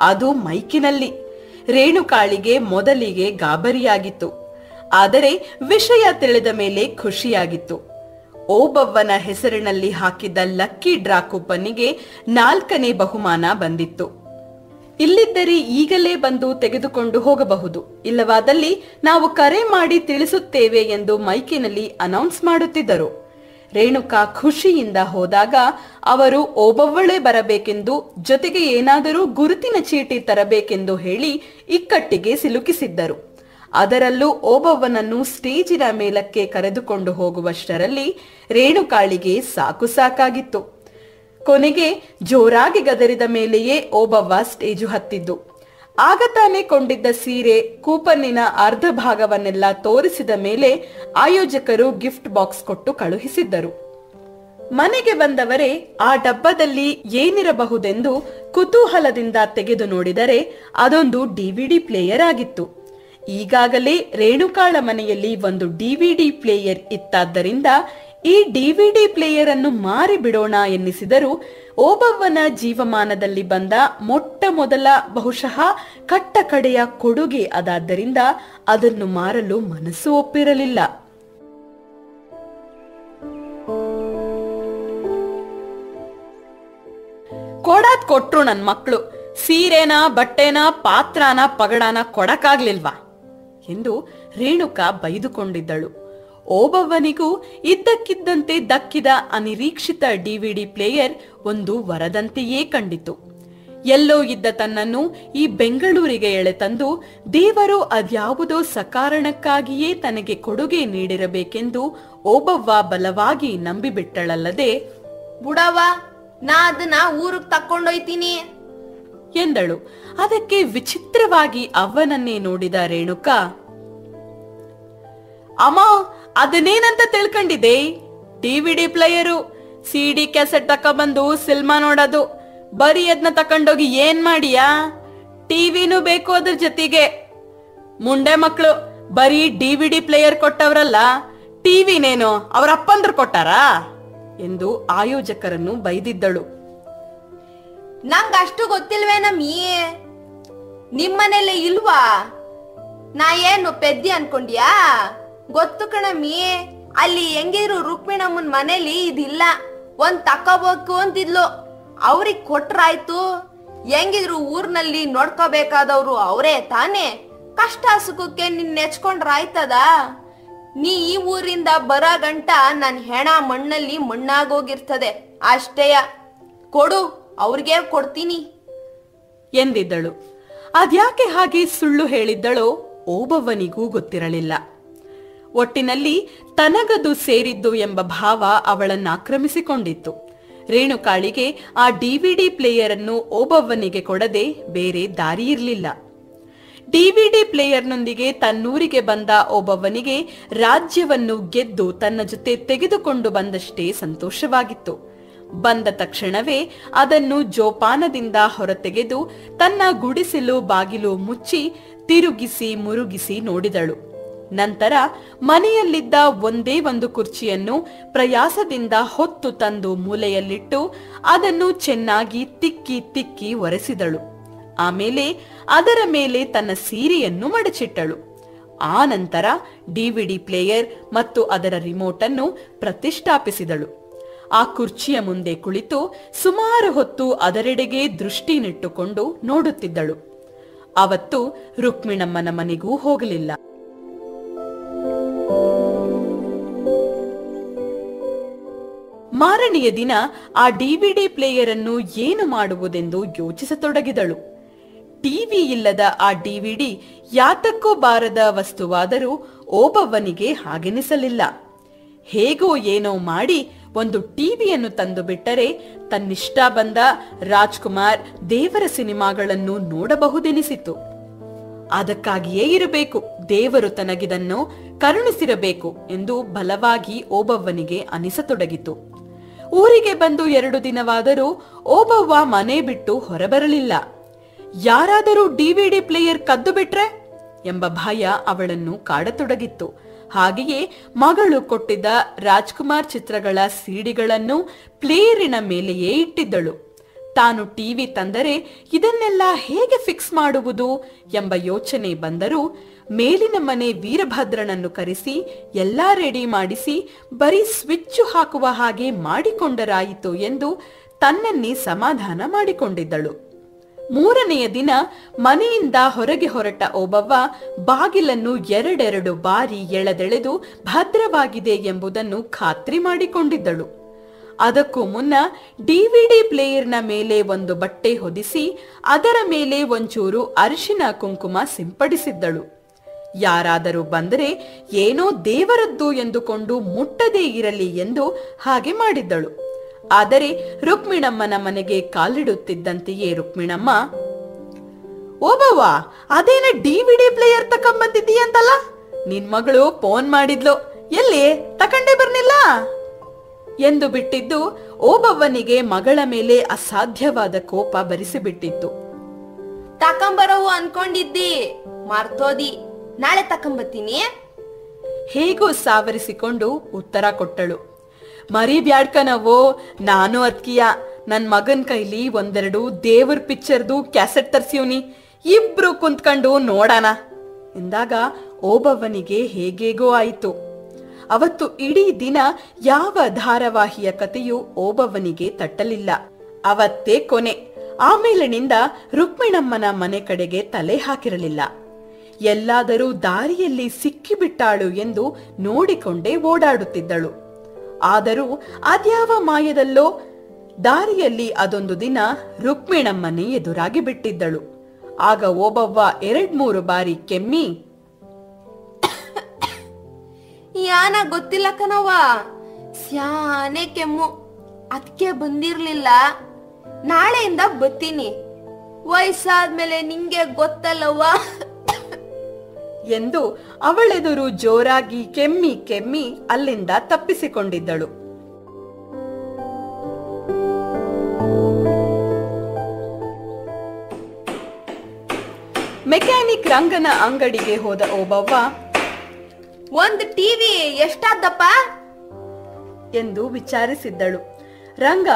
ಅದು ಮೈಕಿನಲ್ಲಿ. ರೇಣುಕಾಳಿಗೆ ಮೊದಲಿಗೆ ಗಾಬರಿಯಾಗಿತ್ತು. ಆದರೆ ವಿಷಯ ತಿಳಿದ ಮೇಲೆ ಖುಷಿಯಾಗಿತ್ತು. ಓಬವ್ವನ ಹೆಸರಿನಲ್ಲಿ ಹಾಕಿದ್ದ ಲಕ್ಕಿ ಡ್ರಾ ಕೂಪನ್ನಿಗೆ 4ನೇ ಬಹುಮಾನ ಬಂದಿತ್ತು. ಇಲ್ಲಿದ್ದರೆ ಈಗಲೇ ಬಂದು ತೆಗೆದುಕೊಂಡು ಹೋಗಬಹುದು, ಇಲ್ಲವಾದಲ್ಲಿ ನಾವು ಕರೆ ಮಾಡಿ ತಿಳಿಸುತ್ತೇವೆ ಎಂದು ಮೈಕಿನಲ್ಲಿ ಅನೌನ್ಸ್ ಮಾಡುತ್ತಿದ್ದರು. ರೇಣುಕಾ ಖುಷಿಯಿಂದ ಹೋದಾಗ ಅವರು ಓಬವ್ವಳೇ ಬರಬೇಕೆಂದು, ಜೊತೆಗೆ ಏನಾದರೂ ಗುರುತಿನ ಚೀಟಿ ತರಬೇಕೆಂದು ಹೇಳಿ ಇಕ್ಕಟ್ಟಿಗೆ ಸಿಲುಕಿಸಿದ್ದರು. ಅದರಲ್ಲೂ ಓಬವ್ವನನ್ನು ಸ್ಟೇಜಿನ ಮೇಲಕ್ಕೆ ಕರೆದುಕೊಂಡು ಹೋಗುವಷ್ಟರಲ್ಲಿ ರೇಣುಕಾಳಿಗೆ ಸಾಕು ಸಾಕಾಗಿತ್ತು. ಕೊನೆಗೆ ಜೋರಾಗಿ ಗದರಿದ ಮೇಲೆಯೇ ಓಬವ್ವ ಸ್ಟೇಜು ಹತ್ತಿದ್ದು. ಆಗ ತಾನೇ ಕೊಂಡಿದ್ದ ಸೀರೆ, ಕೂಪನ್ನಿನ ಅರ್ಧ ಭಾಗವನ್ನೆಲ್ಲ ತೋರಿಸಿದ ಮೇಲೆ ಆಯೋಜಕರು ಗಿಫ್ಟ್ ಬಾಕ್ಸ್ ಕೊಟ್ಟು ಕಳುಹಿಸಿದ್ದರು. ಮನೆಗೆ ಬಂದವರೇ ಆ ಡಬ್ಬದಲ್ಲಿ ಏನಿರಬಹುದೆಂದು ಕುತೂಹಲದಿಂದ ತೆಗೆದು ನೋಡಿದರೆ ಅದೊಂದು ಡಿವಿಡಿ ಪ್ಲೇಯರ್ ಆಗಿತ್ತು. ಈಗಾಗಲೇ ರೇಣುಕಾಳ ಮನೆಯಲ್ಲಿ ಒಂದು ಡಿವಿಡಿ ಪ್ಲೇಯರ್ ಇತ್ತಾದ್ದರಿಂದ ಈ ಡಿವಿಡಿ ಪ್ಲೇಯರ್ ಅನ್ನು ಮಾರಿ ಬಿಡೋಣ ಎನ್ನಿಸಿದರೂ ಓಬವ್ವನ ಜೀವಮಾನದಲ್ಲಿ ಬಂದ ಮೊಟ್ಟ ಮೊದಲ, ಬಹುಶಃ ಕಟ್ಟ ಕಡೆಯ ಕೊಡುಗೆ ಅದಾದ್ದರಿಂದ ಅದನ್ನು ಮಾರಲು ಮನಸ್ಸು ಒಪ್ಪಿರಲಿಲ್ಲ. ಕೊಡಾದ್ ಕೊಟ್ರು ನನ್ ಮಕ್ಕಳು, ಸೀರೆನ, ಬಟ್ಟೆನ, ಪಾತ್ರನ, ಪಗಡಾನ ಕೊಡಕ್ಕಾಗ್ಲಿಲ್ವಾ ಎಂದು ರೇಣುಕಾ ಬೈದುಕೊಂಡಿದ್ದಳು. ಓಬವ್ವನಿಗೂ ಇದ್ದಕ್ಕಿದ್ದಂತೆ ದಕ್ಕಿದ ಅನಿರೀಕ್ಷಿತ ಡಿವಿಡಿ ಪ್ಲೇಯರ್ ಒಂದು ವರದಂತೆಯೇ ಕಂಡಿತು. ಎಲ್ಲೋ ಇದ್ದ ತನ್ನನ್ನು ಈ ಬೆಂಗಳೂರಿಗೆ ಎಳೆತಂದು ದೇವರು ಅದ್ಯಾವುದೋ ಸಕಾರಣಕ್ಕಾಗಿಯೇ ತನಗೆ ಕೊಡುಗೆ ನೀಡಿರಬೇಕೆಂದು ಓಬವ್ವ ಬಲವಾಗಿ ನಂಬಿಬಿಟ್ಟಳಲ್ಲದೆ, ಬುಡವ್ವ, ನಾ ಅದನ್ನ ಊರಿಗೆ ತಕ್ಕೊಂಡೊಯ್ತೀನಿ ಎಂದಳು. ಅದಕ್ಕೆ ವಿಚಿತ್ರವಾಗಿ ಅವ್ವನನ್ನೇ ನೋಡಿದ ರೇಣುಕಾ, ಅಮ್ಮ ಅದನ್ನೇನಂತ ತಿಳ್ಕೊಂಡಿದೆ? ಡಿವಿಡಿ ಪ್ಲೇಯರು, ಸಿಡಿ ಕ್ಯಾಸೆಟ್ ತಕೊಂಡ್ಬಂದು ಸಿನಿಮಾ ನೋಡೋದು. ಬರೀ ಅದನ್ನ ತಕೊಂಡೋಗಿ ಏನ್ ಮಾಡಿಯಾ? ಟಿವಿನೂ ಬೇಕು ಅದ್ರ ಜೊತೆಗೆ. ಮುಂಡೆ ಮಕ್ಕಳು ಬರೀ ಡಿವಿಡಿ ಪ್ಲೇಯರ್ ಕೊಟ್ಟವ್ರಲ್ಲ, ಟಿವಿನೇನು ಅವ್ರ ಅಪ್ಪಂದ್ರು ಕೊಟ್ಟಾರಾ ಎಂದು ಆಯೋಜಕರನ್ನು ಬೈದಿದ್ದಳು. ನಂಗ ಅಷ್ಟು ಗೊತ್ತಿಲ್ವೇನಮ್ಮಿ, ನಿಮ್ಮನೇಲೆ ಇಲ್ವಾ? ನಾ ಏನು ಪೆದ್ದಿ ಅನ್ಕೊಂಡ್ಯಾ? ಗೊತ್ತು ಕಣಮ್ಮಿ, ಅಲ್ಲಿ ಹೆಂಗಿರು ರುಕ್ಮಿಣಮ್ಮನ್ ಮನೇಲಿ ಇದಿಲ್ಲ. ಒಂದ್ ತಕೋಬೇಕು ಅಂತಿದ್ಲು. ಅವ್ರಿಗ್ ಕೊಟ್ರಾಯ್ತು. ಹೆಂಗಿದ್ರು ಊರ್ನಲ್ಲಿ ನೋಡ್ಕೋಬೇಕಾದವ್ರು ಅವರೇ ತಾನೇ. ಕಷ್ಟ ಸುಖಕ್ಕೆ ನಿನ್ ನೆಚ್ಕೊಂಡ್ರಾಯ್ತದ. ನೀ ಈ ಊರಿಂದ ಬರೋ ಗಂಟ ನನ್ ಹೆಣ ಮಣ್ಣಲ್ಲಿ ಮಣ್ಣಾಗೋಗಿರ್ತದೆ ಅಷ್ಟೇಯ. ಕೊಡು, ಅವ್ರಿಗೆ ಕೊಡ್ತೀನಿ ಎಂದಿದ್ದಳು. ಅದ್ಯಾಕೆ ಹಾಗೆ ಸುಳ್ಳು ಹೇಳಿದ್ದಳೋ ಓಬವ್ವನಿಗೂ ಗೊತ್ತಿರಲಿಲ್ಲ. ಒಟ್ಟಿನಲ್ಲಿ ತನಗದು ಸೇರಿದ್ದು ಎಂಬ ಭಾವ ಅವಳನ್ನಾಕ್ರಮಿಸಿಕೊಂಡಿತ್ತು. ರೇಣುಕಾಳಿಗೆ ಆ ಡಿವಿಡಿ ಪ್ಲೇಯರ್ ಅನ್ನು ಓಬವ್ವನಿಗೆ ಕೊಡದೆ ಬೇರೆ ದಾರಿಯಿರಲಿಲ್ಲ. ಡಿವಿಡಿ ಪ್ಲೇಯರ್ನೊಂದಿಗೆ ತನ್ನೂರಿಗೆ ಬಂದ ಓಬವ್ವನಿಗೆ ರಾಜ್ಯವನ್ನು ಗೆದ್ದು ತನ್ನ ಜೊತೆ ತೆಗೆದುಕೊಂಡು ಬಂದಷ್ಟೇ ಸಂತೋಷವಾಗಿತ್ತು. ಬಂದ ತಕ್ಷಣವೇ ಅದನ್ನು ಜೋಪಾನದಿಂದ ಹೊರತೆಗೆದು ತನ್ನ ಗುಡಿಸಲು ಬಾಗಿಲು ಮುಚ್ಚಿ ತಿರುಗಿಸಿ ಮುರುಗಿಸಿ ನೋಡಿದಳು. ನಂತರ ಮನೆಯಲ್ಲಿದ್ದ ಒಂದೇ ಒಂದು ಕುರ್ಚಿಯನ್ನು ಪ್ರಯಾಸದಿಂದ ಹೊತ್ತು ತಂದು ಮೂಲೆಯಲ್ಲಿಟ್ಟು ಅದನ್ನು ಚೆನ್ನಾಗಿ ತಿಕ್ಕಿ ತಿಕ್ಕಿ ಒರೆಸಿದಳು. ಆಮೇಲೆ ಅದರ ಮೇಲೆ ತನ್ನ ಸೀರೆಯನ್ನು ಮಡಚಿಟ್ಟಳು. ಆ ನಂತರ ಡಿವಿಡಿ ಪ್ಲೇಯರ್ ಮತ್ತು ಅದರ ರಿಮೋಟ್ ಅನ್ನು ಪ್ರತಿಷ್ಠಾಪಿಸಿದಳು. ಆ ಕುರ್ಚಿಯ ಮುಂದೆ ಕುಳಿತು ಸುಮಾರು ಹೊತ್ತು ಅದರೆಡೆಗೆ ದೃಷ್ಟಿ ನೆಟ್ಟುಕೊಂಡು ನೋಡುತ್ತಿದ್ದಳು. ಅವತ್ತು ರುಕ್ಮಿಣಮ್ಮನ ಮನೆಗೂ ಹೋಗಲಿಲ್ಲ. ಮಾರನೆಯ ದಿನ ಆ ಡಿವಿಡಿ ಪ್ಲೇಯರ್ ಅನ್ನು ಏನು ಮಾಡುವುದೆಂದು ಯೋಚಿಸತೊಡಗಿದಳು. ಟಿವಿ ಇಲ್ಲದ ಆ ಡಿವಿಡಿ ಯಾತಕ್ಕೂ ಬಾರದ ವಸ್ತುವಾದರೂ ಓಬವ್ವನಿಗೆ ಹಾಗೆನಿಸಲಿಲ್ಲ. ಹೇಗೋ ಏನೋ ಮಾಡಿ ಒಂದು ಟಿವಿಯನ್ನು ತಂದು ಬಿಟ್ಟರೆ ತನ್ನಿಷ್ಟ ಬಂದ ರಾಜ್ಕುಮಾರ್ ದೇವರ ಸಿನಿಮಾಗಳನ್ನು ನೋಡಬಹುದೆನಿಸಿತು. ಅದಕ್ಕಾಗಿಯೇ ಇರಬೇಕು, ದೇವರು ತನಗಿದನ್ನು ಕರುಣಿಸಿರಬೇಕು ಎಂದು ಬಲವಾಗಿ ಓಬವ್ವನಿಗೆ ಅನಿಸತೊಡಗಿತು. ಊರಿಗೆ ಬಂದು 2 ದಿನವಾದರೂ ಓಬವ್ವ ಮನೆ ಬಿಟ್ಟು ಹೊರಬರಲಿಲ್ಲ. ಯಾರಾದರೂ ಡಿವಿಡಿ ಪ್ಲೇಯರ್ ಕದ್ದು ಬಿಟ್ರೆ ಎಂಬ ಭಯ ಅವಳನ್ನು ಕಾಡತೊಡಗಿತ್ತು. ಹಾಗೆಯೇ ಮಗಳು ಕೊಟ್ಟಿದ್ದ ರಾಜ್ಕುಮಾರ್ ಚಿತ್ರಗಳ ಸಿಡಿಗಳನ್ನು ಪ್ಲೇಯರಿನ ಮೇಲೆಯೇ ಇಟ್ಟಿದ್ದಳು. ತಾನು ಟಿವಿ ತಂದರೆ ಇದನ್ನೆಲ್ಲ ಹೇಗೆ ಫಿಕ್ಸ್ ಮಾಡುವುದು ಎಂಬ ಯೋಚನೆ ಬಂದರೂ ಮೇಲಿನ ಮನೆ ವೀರಭದ್ರನನ್ನು ಕರೆಸಿ ಎಲ್ಲಾ ರೆಡಿ ಮಾಡಿಸಿ ಬರೀ ಸ್ವಿಚ್ ಹಾಕುವ ಹಾಗೆ ಮಾಡಿಕೊಂಡರಾಯಿತು ಎಂದು ತನ್ನನ್ನೇ ಸಮಾಧಾನ ಮಾಡಿಕೊಂಡಿದ್ದಳು. 3ನೆಯ ದಿನ ಮನೆಯಿಂದ ಹೊರಗೆ ಹೊರಟ ಓಬವ್ವ ಬಾಗಿಲನ್ನು 2 ಬಾರಿ ಎಳೆದೆಳೆದು ಭದ್ರವಾಗಿದೆ ಎಂಬುದನ್ನು ಖಾತ್ರಿ ಮಾಡಿಕೊಂಡಿದ್ದಳು. ಅದಕ್ಕೂ ಮುನ್ನ ಡಿವಿಡಿ ಪ್ಲೇಯರ್ನ ಮೇಲೆ ಒಂದು ಬಟ್ಟೆ ಹೊದಿಸಿ ಅದರ ಮೇಲೆ ಒಂಚೂರು ಅರಿಶಿನ ಕುಂಕುಮ ಸಿಂಪಡಿಸಿದ್ದಳು. ಯಾರಾದರೂ ಬಂದರೆ ಏನೋ ದೇವರದ್ದು ಎಂದುಕೊಂಡು ಮುಟ್ಟದೇ ಇರಲಿ ಎಂದು ಹಾಗೆ ಮಾಡಿದ್ದಳು. ಆದರೆ ರುಕ್ಮಿಣಮ್ಮನ ಮನೆಗೆ ಕಾಲಿಡುತ್ತಿದ್ದಂತೆಯೇ ರುಕ್ಮಿಣಮ್ಮ, ಓಬವ್ವ, ಅದೇನ ಡಿವಿಡಿ ಪ್ಲೇಯರ್ ತಕೊಂಬಂದಿದ್ದೀಯಂತಲ್ಲ? ನಿನ್ ಮಗಳು ಫೋನ್ ಮಾಡಿದ್ಲು, ಎಲ್ಲಿ ತಕೊಂಡೇ ಬರ್ನಿಲ್ಲ ಎಂದು ಬಿಟ್ಟಿದ್ದು ಓಬವ್ವನಿಗೆ ಮಗಳ ಮೇಲೆ ಅಸಾಧ್ಯವಾದ ಕೋಪ ಬರಿಸಿಬಿಟ್ಟಿತ್ತು. ತಕೊಂಬರವು ಅನ್ಕೊಂಡಿದ್ದಿ, ಮರ್ತೋದಿ. ನಾಳೆ ತಕೊಂಬತ್ತೀನಿ. ಹೇಗೂ ಸಾವರಿಸಿಕೊಂಡು ಉತ್ತರ ಕೊಟ್ಟಳು. ಮರಿ ಬ್ಯಾಡ್ಕನವೋ, ನಾನು ಅದ್ಕಿಯ ನನ್ ಮಗನ್ ಕೈಲಿ 1-2 ದೇವರ್ ಪಿಕ್ಚರ್ದು ಕ್ಯಾಸೆಟ್ ತರ್ಸಿವ್ನಿ, ಇಬ್ರು ಕುಂತ್ಕೊಂಡು ನೋಡೋಣ ಎಂದಾಗ ಓಬವ್ವನಿಗೆ ಹೇಗೇಗೋ ಆಯಿತು. ಅವತ್ತು ಇಡೀ ದಿನ ಯಾವ ಧಾರಾವಾಹಿಯ ಕಥೆಯೂ ಓಬವ್ವನಿಗೆ ತಟ್ಟಲಿಲ್ಲ. ಅವತ್ತೇ ಕೊನೆ. ಆಮೇಲಿನಿಂದ ರುಕ್ಮಿಣಮ್ಮನ ಮನೆ ಕಡೆಗೆ ತಲೆ ಹಾಕಿರಲಿಲ್ಲ. ಎಲ್ಲಾದರೂ ದಾರಿಯಲ್ಲಿ ಸಿಕ್ಕಿಬಿಟ್ಟಾಳು ಎಂದು ನೋಡಿಕೊಂಡೇ ಓಡಾಡುತ್ತಿದ್ದಳು. ಆದರೂ ಅದ್ಯಾವ ಮಾಯದಲ್ಲೋ ದಾರಿಯಲ್ಲಿ ಅದೊಂದು ದಿನ ರುಕ್ಮಿಣಮ್ಮನೇ ಎದುರಾಗಿ ಬಿಟ್ಟಿದ್ದಳು. ಆಗ ಓಬವ್ವ 2-3 ಬಾರಿ ಕೆಮ್ಮಿ, ಯಾನ ಗೊತ್ತಿಲ್ಲ ಕಣವ್ವ, ಸ್ಯಾನೆ ಕೆಮ್ಮು, ಅದಕ್ಕೆ ಬಂದಿರ್ಲಿಲ್ಲ. ನಾಳೆಯಿಂದ ಬತ್ತೀನಿ. ವಯಸ್ಸಾದ್ಮೇಲೆ ನಿಂಗೆ ಗೊತ್ತಲ್ಲವ್ವ ಎಂದು ಅವಳೆದುರು ಜೋರಾಗಿ ಕೆಮ್ಮಿ ಕೆಮ್ಮಿ ಅಲ್ಲಿಂದ ತಪ್ಪಿಸಿಕೊಂಡಿದ್ದಳು. ಮೆಕ್ಯಾನಿಕ್ ರಂಗನ ಅಂಗಡಿಗೆ ಹೋದ ಓಬವ್ವ, ಒಂದ್ ಟಿವಿ ಎಷ್ಟಾದಪ್ಪ ಎಂದು ವಿಚಾರಿಸಿದ್ದಳು. ರಂಗ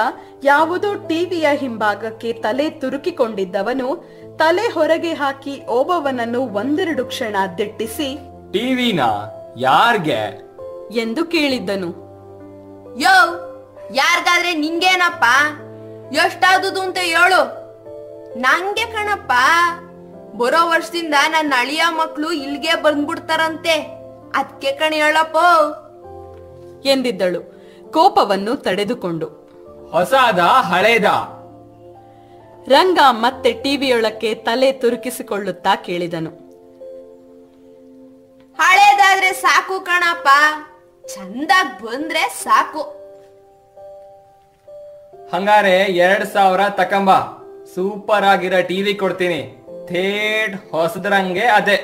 ಯಾವುದೋ ಟಿವಿಯ ಹಿಂಭಾಗಕ್ಕೆ ತಲೆ ತುರುಕಿಕೊಂಡಿದ್ದವನು ತಲೆ ಹೊರಗೆ ಹಾಕಿ ಓಬವ್ವನನ್ನು 1-2 ಕ್ಷಣ ದಿಟ್ಟಿಸಿ, ಟಿವಿನ ಯಾರ್ಗೆ ಎಂದು ಕೇಳಿದ್ದನು. ಯೋ, ಯಾರ್ಗಾದ್ರೆ ನಿಂಗೇನಪ್ಪ, ಎಷ್ಟಾದುದು ಅಂತ ಹೇಳು. ನಂಗೆ ಕಣಪ್ಪ, ಬರೋ ವರ್ಷದಿಂದ ನನ್ನ ಅಳಿಯ ಮಕ್ಳು ಇಲ್ಗೆ ಬಂದ್ಬಿಡ್ತಾರಂತೆ, ಅದ್ಕೆ ಕಣ್ ಹೇಳಪ್ಪ ಎಂದಿದ್ದಳು ಕೋಪವನ್ನು ತಡೆದುಕೊಂಡು. ಹೊಸದ ಹಳೇದ? ರಂಗ ಮತ್ತೆ ಟಿವಿಯೊಳಕ್ಕೆ ತಲೆ ತುರುಕಿಸಿಕೊಳ್ಳುತ್ತಾ ಕೇಳಿದನು. ಹಳೇದಾದ್ರೆ ಸಾಕು ಕಣಪ್ಪ, ಚಂದಾಗ್ ಬಂದ್ರೆ ಸಾಕು. ಹಂಗಾರೆ 2000 ತಕಂಬ, ಸೂಪರ್ ಆಗಿರೋ ಟಿವಿ ಕೊಡ್ತೀನಿ. ಥೇಟ್ ಹೊಸದ್ರಂಗೆ ಅದೇ.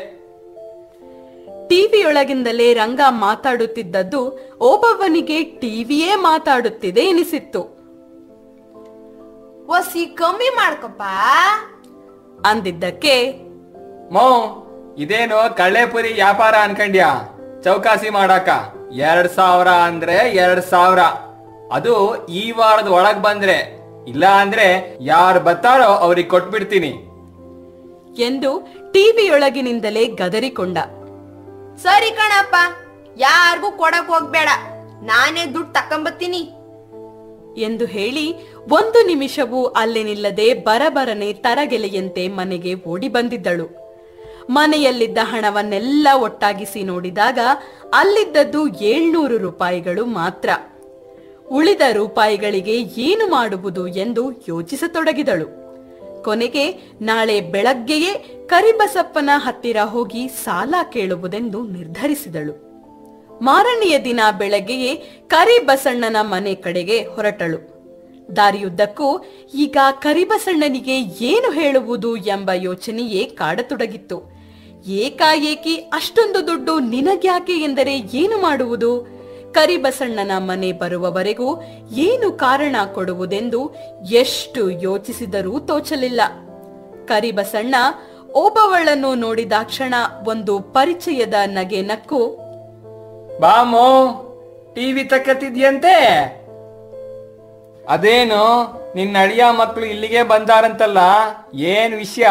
ಟಿವಿಯೊಳಗಿಂದಲೇ ರಂಗ ಮಾತಾಡುತ್ತಿದ್ದದ್ದು ಓಬವ್ವನಿಗೆ ಟಿವಿಯೇ ಮಾತಾಡುತ್ತಿದೆ ಎನಿಸಿತ್ತು. ಒಸಿ ಕಮ್ಮಿ ಮಾಡ್ಕಪ್ಪ ಅಂದಿದ್ದಕ್ಕೆ, ಮೌ ಇದೇನು ಕಳ್ಳೆಪುರಿ ವ್ಯಾಪಾರ ಅನ್ಕಂಡ್ಯಾ? ಚೌಕಾಸಿ ಮಾಡಾಕ 2000 ಅಂದ್ರೆ 2000, ಅದು ಈ ವಾರದ ಒಳಗ್ ಬಂದ್ರೆ, ಇಲ್ಲ ಅಂದ್ರೆ ಯಾರು ಬರ್ತಾರೋ ಅವ್ರಿಗೆ ಕೊಟ್ಬಿಡ್ತೀನಿ ಎಂದು ಟಿವಿಯೊಳಗಿನಿಂದಲೇ ಗದರಿಕೊಂಡ. ಸರಿ ಕಣಪ್ಪ, ಯಾರಿಗೂ ಕೊಡಕ್ ಹೋಗ್ಬೇಡ, ನಾನೇ ದುಡ್ಡು ತಕೊಂಬತ್ತೀನಿ ಎಂದು ಹೇಳಿ 1 ನಿಮಿಷವೂ ಅಲ್ಲಿ ನಿಲ್ಲದೆ ಬರಬರನೆ ತರಗೆಲೆಯಂತೆ ಮನೆಗೆ ಓಡಿ ಬಂದಿದ್ದಳು. ಮನೆಯಲ್ಲಿದ್ದ ಹಣವನ್ನೆಲ್ಲ ಒಟ್ಟಾಗಿಸಿ ನೋಡಿದಾಗ ಅಲ್ಲಿದ್ದದ್ದು 700 ರೂಪಾಯಿಗಳು ಮಾತ್ರ. ಉಳಿದ ರೂಪಾಯಿಗಳಿಗೆ ಏನು ಮಾಡುವುದು ಎಂದು ಯೋಚಿಸತೊಡಗಿದಳು. ಕೊನೆಗೆ ನಾಳೆ ಬೆಳಗ್ಗೆಯೇ ಕರಿಬಸಪ್ಪನ ಹತ್ತಿರ ಹೋಗಿ ಸಾಲ ಕೇಳುವುದೆಂದು ನಿರ್ಧರಿಸಿದಳು. ಮಾರನೆಯ ದಿನ ಬೆಳಗ್ಗೆಯೇ ಕರಿಬಸಣ್ಣನ ಮನೆ ಕಡೆಗೆ ಹೊರಟಳು. ದಾರಿಯುದ್ದಕ್ಕೂ ಈಗ ಕರಿಬಸಣ್ಣನಿಗೆ ಏನು ಹೇಳುವುದು ಎಂಬ ಯೋಚನೆಯೇ ಕಾಡತೊಡಗಿತ್ತು. ಏಕಾಏಕಿ ಅಷ್ಟೊಂದು ದುಡ್ಡು ನಿನಗ್ಯಾಕೆ ಎಂದರೆ ಏನು ಮಾಡುವುದು? ಕರಿಬಸಣ್ಣನ ಮನೆ ಬರುವವರೆಗೂ ಏನು ಕಾರಣ ಕೊಡುವುದೆಂದು ಎಷ್ಟು ಯೋಚಿಸಿದರೂ ತೋಚಲಿಲ್ಲ. ಕರಿಬಸಣ್ಣ ಓಬವ್ವಳನ್ನು ನೋಡಿದಾಕ್ಷಣ ಒಂದು ಪರಿಚಯದ ನಗೆ ನಕ್ಕು, ಬಾಮೋ ಟಿವಿ ತಕ್ಕತಿದ್ಯಂತೆ? ಅದೇನು ನಿನ್ನ ಅಳಿಯ ಮಕ್ಕಳು ಇಲ್ಲಿಗೆ ಬಂದಾರಂತಲ್ಲ, ಏನ್ ವಿಷಯ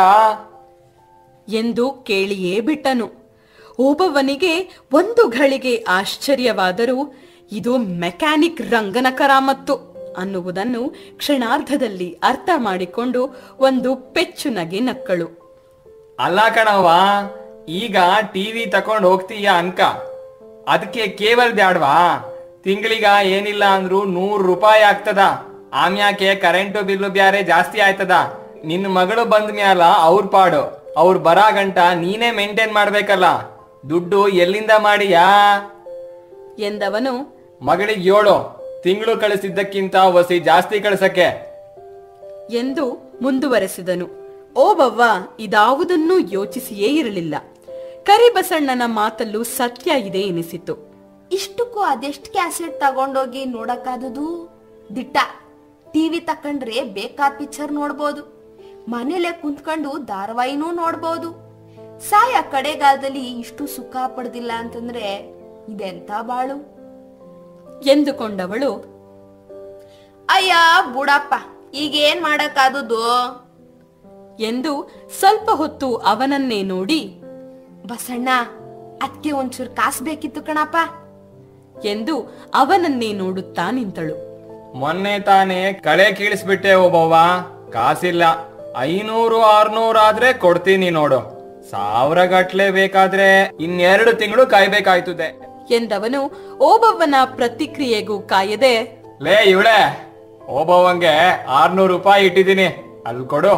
ಎಂದು ಕೇಳಿಯೇ ಬಿಟ್ಟನು. ಓಬವ್ವನಿಗೆ ಒಂದು ಘಳಿಗೆ ಆಶ್ಚರ್ಯವಾದರೂ ಇದು ಮೆಕ್ಯಾನಿಕ್ ರಂಗನ ಕರಾಮತ್ತು ಅನ್ನುವುದನ್ನು ಕ್ಷಣಾರ್ಧದಲ್ಲಿ ಅರ್ಥ ಮಾಡಿಕೊಂಡು ಒಂದು ಪೆಚ್ಚು ನಗೆ ನಕ್ಕಳು. ಅಲ್ಲ ಕಣವ್ವ, ಈಗ ಟಿವಿ ತಕೊಂಡ್ ಹೋಗ್ತೀಯ ಅನ್ಕ, ಅದಕ್ಕೆ ಕೇಬಲ್ ಬ್ಯಾಡ್ವಾ? ತಿಂಗಳಿಗ ಏನಿಲ್ಲ ಅಂದ್ರೂ 100 ರೂಪಾಯಿ ಆಗ್ತದ. ಆಮ್ಯಾಕೆ ಕರೆಂಟು ಬಿಲ್ಲು ಬ್ಯಾರೆ ಜಾಸ್ತಿ ಆಯ್ತದ. ನಿನ್ನ ಮಗಳು ಬಂದ ಮ್ಯಾಲ ಅವ್ರ ಪಾಡು, ಅವ್ರ ಬರಾ ಗಂಟ ನೀನೇ ಮೇಂಟೈನ್ ಮಾಡ್ಬೇಕಲ್ಲ. ದುಡ್ಡು ಎಲ್ಲಿಂದ ಮಾಡಿಯಾ ಎಂದವನು ಮಗಳಿಗೆ 7 ತಿಂಗಳು ಕಳಿಸಿದ್ದಕ್ಕಿಂತ ವಸಿ ಜಾಸ್ತಿ ಕಳಿಸಕ್ಕೆ ಎಂದು ಮುಂದುವರೆಸಿದನು. ಓಬವ್ವ ಇದಾವುದನ್ನೂ ಯೋಚಿಸಿಯೇ ಇರಲಿಲ್ಲ. ಕರಿಬಸಣ್ಣನ ಮಾತಲ್ಲೂ ಸತ್ಯ ಇದೆ ಎನಿಸಿತು. ಇಷ್ಟಕ್ಕೂ ಅದೆಷ್ಟು ಕ್ಯಾಸೆಟ್ ತಗೊಂಡೋಗಿ ನೋಡಕ್ಕಾದುದು? ದಿಟ್ಟ ಟಿವಿ ತಕೊಂಡ್ರೆ ಬೇಕಾದ ಪಿಕ್ಚರ್ ನೋಡ್ಬೋದು, ಮನೇಲೆ ಕುಂತ್ಕೊಂಡು ಧಾರಾವಾಹಿನೂ ನೋಡ್ಬೋದು. ಸಾಯ ಕಡೆಗಾಲದಲ್ಲಿ ಇಷ್ಟು ಸುಖ ಪಡ್ದಿಲ್ಲ ಅಂತಂದ್ರೆ ಇದೆಂತ ಬಾಳು ಎಂದುಕೊಂಡವಳು, ಅಯ್ಯ ಬುಡಪ್ಪ, ಈಗೇನ್ ಮಾಡಕ್ಕಾದುದು ಎಂದು ಸ್ವಲ್ಪ ಹೊತ್ತು ಅವನನ್ನೇ ನೋಡಿ, ಬಸಣ್ಣ ಅದ್ಕೆ ಒಂಚೂರು ಕಾಸು ಬೇಕಿತ್ತು ಕಣಪ್ಪ ಎಂದು ಅವನನ್ನೇ ನೋಡುತ್ತಾ ನಿಂತಳು. ಮೊನ್ನೆ ತಾನೇ ಕಳೆ ಕೀಳಿಸ್ಬಿಟ್ಟೆ ಒಬ್ಬವ್ವ, ಕಾಸಿಲ್ಲ. 500 600 ಆದ್ರೆ ಕೊಡ್ತೀನಿ ನೋಡು. 1000 ಗಟ್ಲೆ ಬೇಕಾದ್ರೆ 2 ತಿಂಗಳು ಕಾಯ್ಬೇಕಾಯ್ತದೆ ಎಂದವನು ಓಬವ್ವನ ಪ್ರತಿಕ್ರಿಯೆಗೂ ಕಾಯದೆ, ಲೇ ಇವಳೆ, ಒಬ್ಬವಂಗೆ 600 ರೂಪಾಯಿ ಇಟ್ಟಿದ್ದೀನಿ, ಅಲ್ಲಿ ಕೊಡು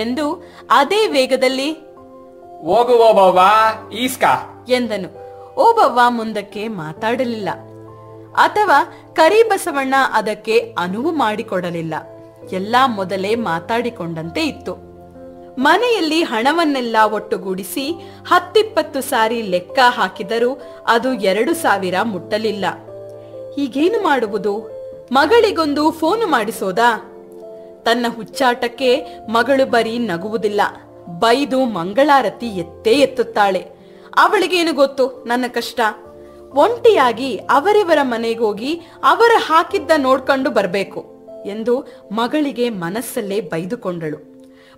ಎಂದು ಅದೇ ವೇಗದಲ್ಲಿ ಹೋಗು ಒಬ್ಬವ್ವ ಈಸ್ಕಾ ಎಂದನು. ಓಬವ್ವ ಮುಂದಕ್ಕೆ ಮಾತಾಡಲಿಲ್ಲ, ಅಥವಾ ಕರಿಬಸವಣ್ಣ ಅದಕ್ಕೆ ಅನುವು ಮಾಡಿಕೊಡಲಿಲ್ಲ. ಎಲ್ಲ ಮೊದಲೇ ಮಾತಾಡಿಕೊಂಡಂತೆ ಇತ್ತು. ಮನೆಯಲ್ಲಿ ಹಣವನ್ನೆಲ್ಲ ಒಟ್ಟುಗೂಡಿಸಿ 10-20 ಸಾರಿ ಲೆಕ್ಕ ಹಾಕಿದರೂ ಅದು 2000 ಮುಟ್ಟಲಿಲ್ಲ. ಹೀಗೇನು ಮಾಡುವುದು? ಮಗಳಿಗೊಂದು ಫೋನು ಮಾಡಿಸೋದಾ? ತನ್ನ ಹುಚ್ಚಾಟಕ್ಕೆ ಮಗಳು ಬರೀ ನಗುವುದಿಲ್ಲ, ಬೈದು ಮಂಗಳಾರತಿ ಎತ್ತೇ ಎತ್ತುತ್ತಾಳೆ. ಅವಳಿಗೇನು ಗೊತ್ತು ನನ್ನ ಕಷ್ಟ? ಒಂಟಿಯಾಗಿ ಅವರಿವರ ಮನೆಗೋಗಿ ಅವರ ಹಾಕಿದ್ದ ನೋಡ್ಕೊಂಡು ಬರಬೇಕು ಎಂದು ಮಗಳಿಗೆ ಮನಸ್ಸಲ್ಲೇ ಬೈದುಕೊಂಡಳು.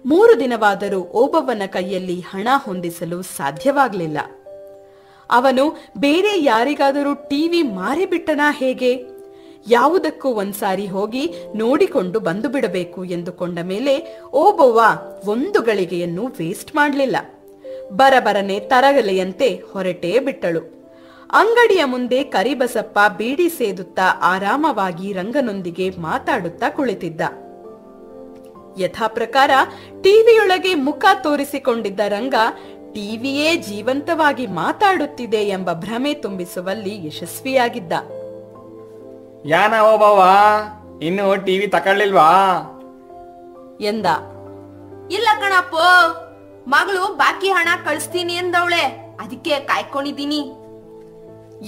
3 ದಿನವಾದರೂ ಓಬವ್ವನ ಕೈಯಲ್ಲಿ ಹಣ ಹೊಂದಿಸಲು ಸಾಧ್ಯವಾಗಲಿಲ್ಲ. ಅವನು ಬೇರೆ ಯಾರಿಗಾದರೂ ಟಿವಿ ಮಾರಿಬಿಟ್ಟನಾ ಹೇಗೆ? ಯಾವುದಕ್ಕೂ ಒಂದ್ಸಾರಿ ಹೋಗಿ ನೋಡಿಕೊಂಡು ಬಂದು ಬಿಡಬೇಕು ಎಂದುಕೊಂಡ ಮೇಲೆ ಓಬವ್ವ ಒಂದು ಗಳಿಗೆಯನ್ನು ವೇಸ್ಟ್ ಮಾಡಲಿಲ್ಲ. ಬರಬರನೆ ತರಗಲೆಯಂತೆ ಹೊರಟೇ ಬಿಟ್ಟಳು. ಅಂಗಡಿಯ ಮುಂದೆ ಕರಿಬಸಪ್ಪ ಬೀಡಿ ಸೇದುತ್ತಾ ಆರಾಮವಾಗಿ ರಂಗನೊಂದಿಗೆ ಮಾತಾಡುತ್ತಾ ಕುಳಿತಿದ್ದ. ಯಥಾಪ್ರಕಾರ ಟಿವಿಯೊಳಗೆ ಮುಖ ತೋರಿಸಿಕೊಂಡಿದ್ದ ರಂಗ ಟಿವಿಯೇ ಜೀವಂತವಾಗಿ ಮಾತಾಡುತ್ತಿದೆ ಎಂಬ ಭ್ರಮೆ ತುಂಬಿಸುವಲ್ಲಿ ಯಶಸ್ವಿಯಾಗಿದ್ದ. ಯಾನ ಓಬವ್ವ, ಇನ್ನು ಟಿವಿ ತಕೊಳ್ಳಿಲ್ವಾ ಎಂದ. ಇಲ್ಲ ಕಣಪ್ಪ, ಮಗಳು ಬಾಕಿ ಹಣ ಕಳಿಸ್ತೀನಿ ಎಂದವಳೆ, ಅದಕ್ಕೆ ಕಾಯ್ಕೊಂಡಿದ್ದೀನಿ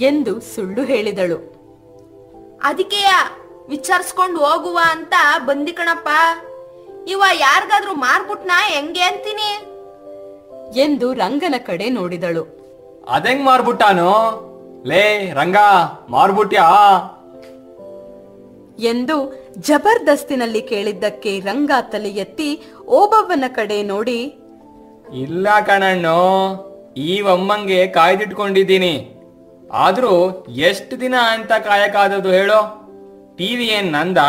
ಎಂದು ಸುಳ್ಳು ಹೇಳಿದಳು. ಅದಕ್ಕೆಯ ವಿಚಾರಿಸ್ಕೊಂಡು ಹೋಗುವ ಅಂತ ಬಂದಿ ಕಣಪ್ಪ. ಇವ ಯಾರಿಗಾದ್ರೂ ಮಾರ್ಬಿಟ್ನಾ ಹೆಂಗೆ ಅಂತೀನಿ ಎಂದು ರಂಗನ ಕಡೆ ನೋಡಿದಳು. ಅದೆಂಗ್ ಮಾರ್ಬಿಟ್ಟಾನು? ಲೇ ರಂಗ, ಮಾರ್ಬಿಟ್ಯಾ ಎಂದು ಜಬರ್ದಸ್ತಿನಲ್ಲಿ ಕೇಳಿದ್ದಕ್ಕೆ ರಂಗ ತಲೆ ಎತ್ತಿ ಓಬವ್ವನ ಕಡೆ ನೋಡಿ, ಇಲ್ಲ ಕಣಣ್ಣು, ಈ ಒಮ್ಮಂಗೆ ಕಾಯ್ದಿಟ್ಕೊಂಡಿದ್ದೀನಿ. ಆದ್ರೂ ಎಷ್ಟು ದಿನ ಅಂತ ಕಾಯಕ್ಕಾದದು ಹೇಳೋ? ಟಿವಿ ಏನ್ ನಂದ?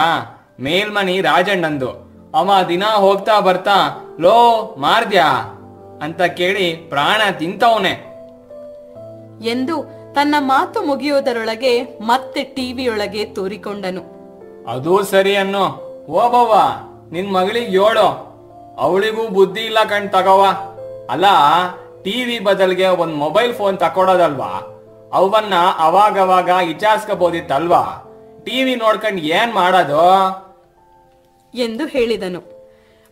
ಮೇಲ್ಮನಿ ರಾಜಣ್ಣಂದು. ಅವ ದಿನ ಹೋಗ್ತಾ ಬರ್ತಾ ಲೋ ಮಾರ್ದ್ಯಾ ಅಂತ ಕೇಳಿ ಪ್ರಾಣ ತಿಂತವನೆ ಎಂದು ತನ್ನ ಮಾತು ಮುಗಿಯುವುದರೊಳಗೆ ಮತ್ತೆ ಟಿವಿಯೊಳಗೆ ತೂರಿಕೊಂಡನು. ಅದು ಸರಿ ಅನ್ನೋ. ಓಬವ್ವ, ನಿನ್ ಮಗಳಿಗೆ ಹೇಳೋ, ಅವಳಿಗೂ ಬುದ್ಧಿ ಇಲ್ಲ ಕಣ್ ತಗೋವ. ಅಲ್ಲ, ಟಿವಿ ಬದಲ್ಗೆ ಒಂದ್ ಮೊಬೈಲ್ ಫೋನ್ ತಕೊಡೋದಲ್ವಾ? ಅವನ್ನ ಅವಾಗವಾಗ ವಿಚಾರಿಸ್ಕೋಬಹುದಿತ್ತಲ್ವಾ? ಟಿವಿ ನೋಡ್ಕೊಂಡ್ ಏನ್ ಮಾಡೋದು ಎಂದು ಹೇಳಿದನು.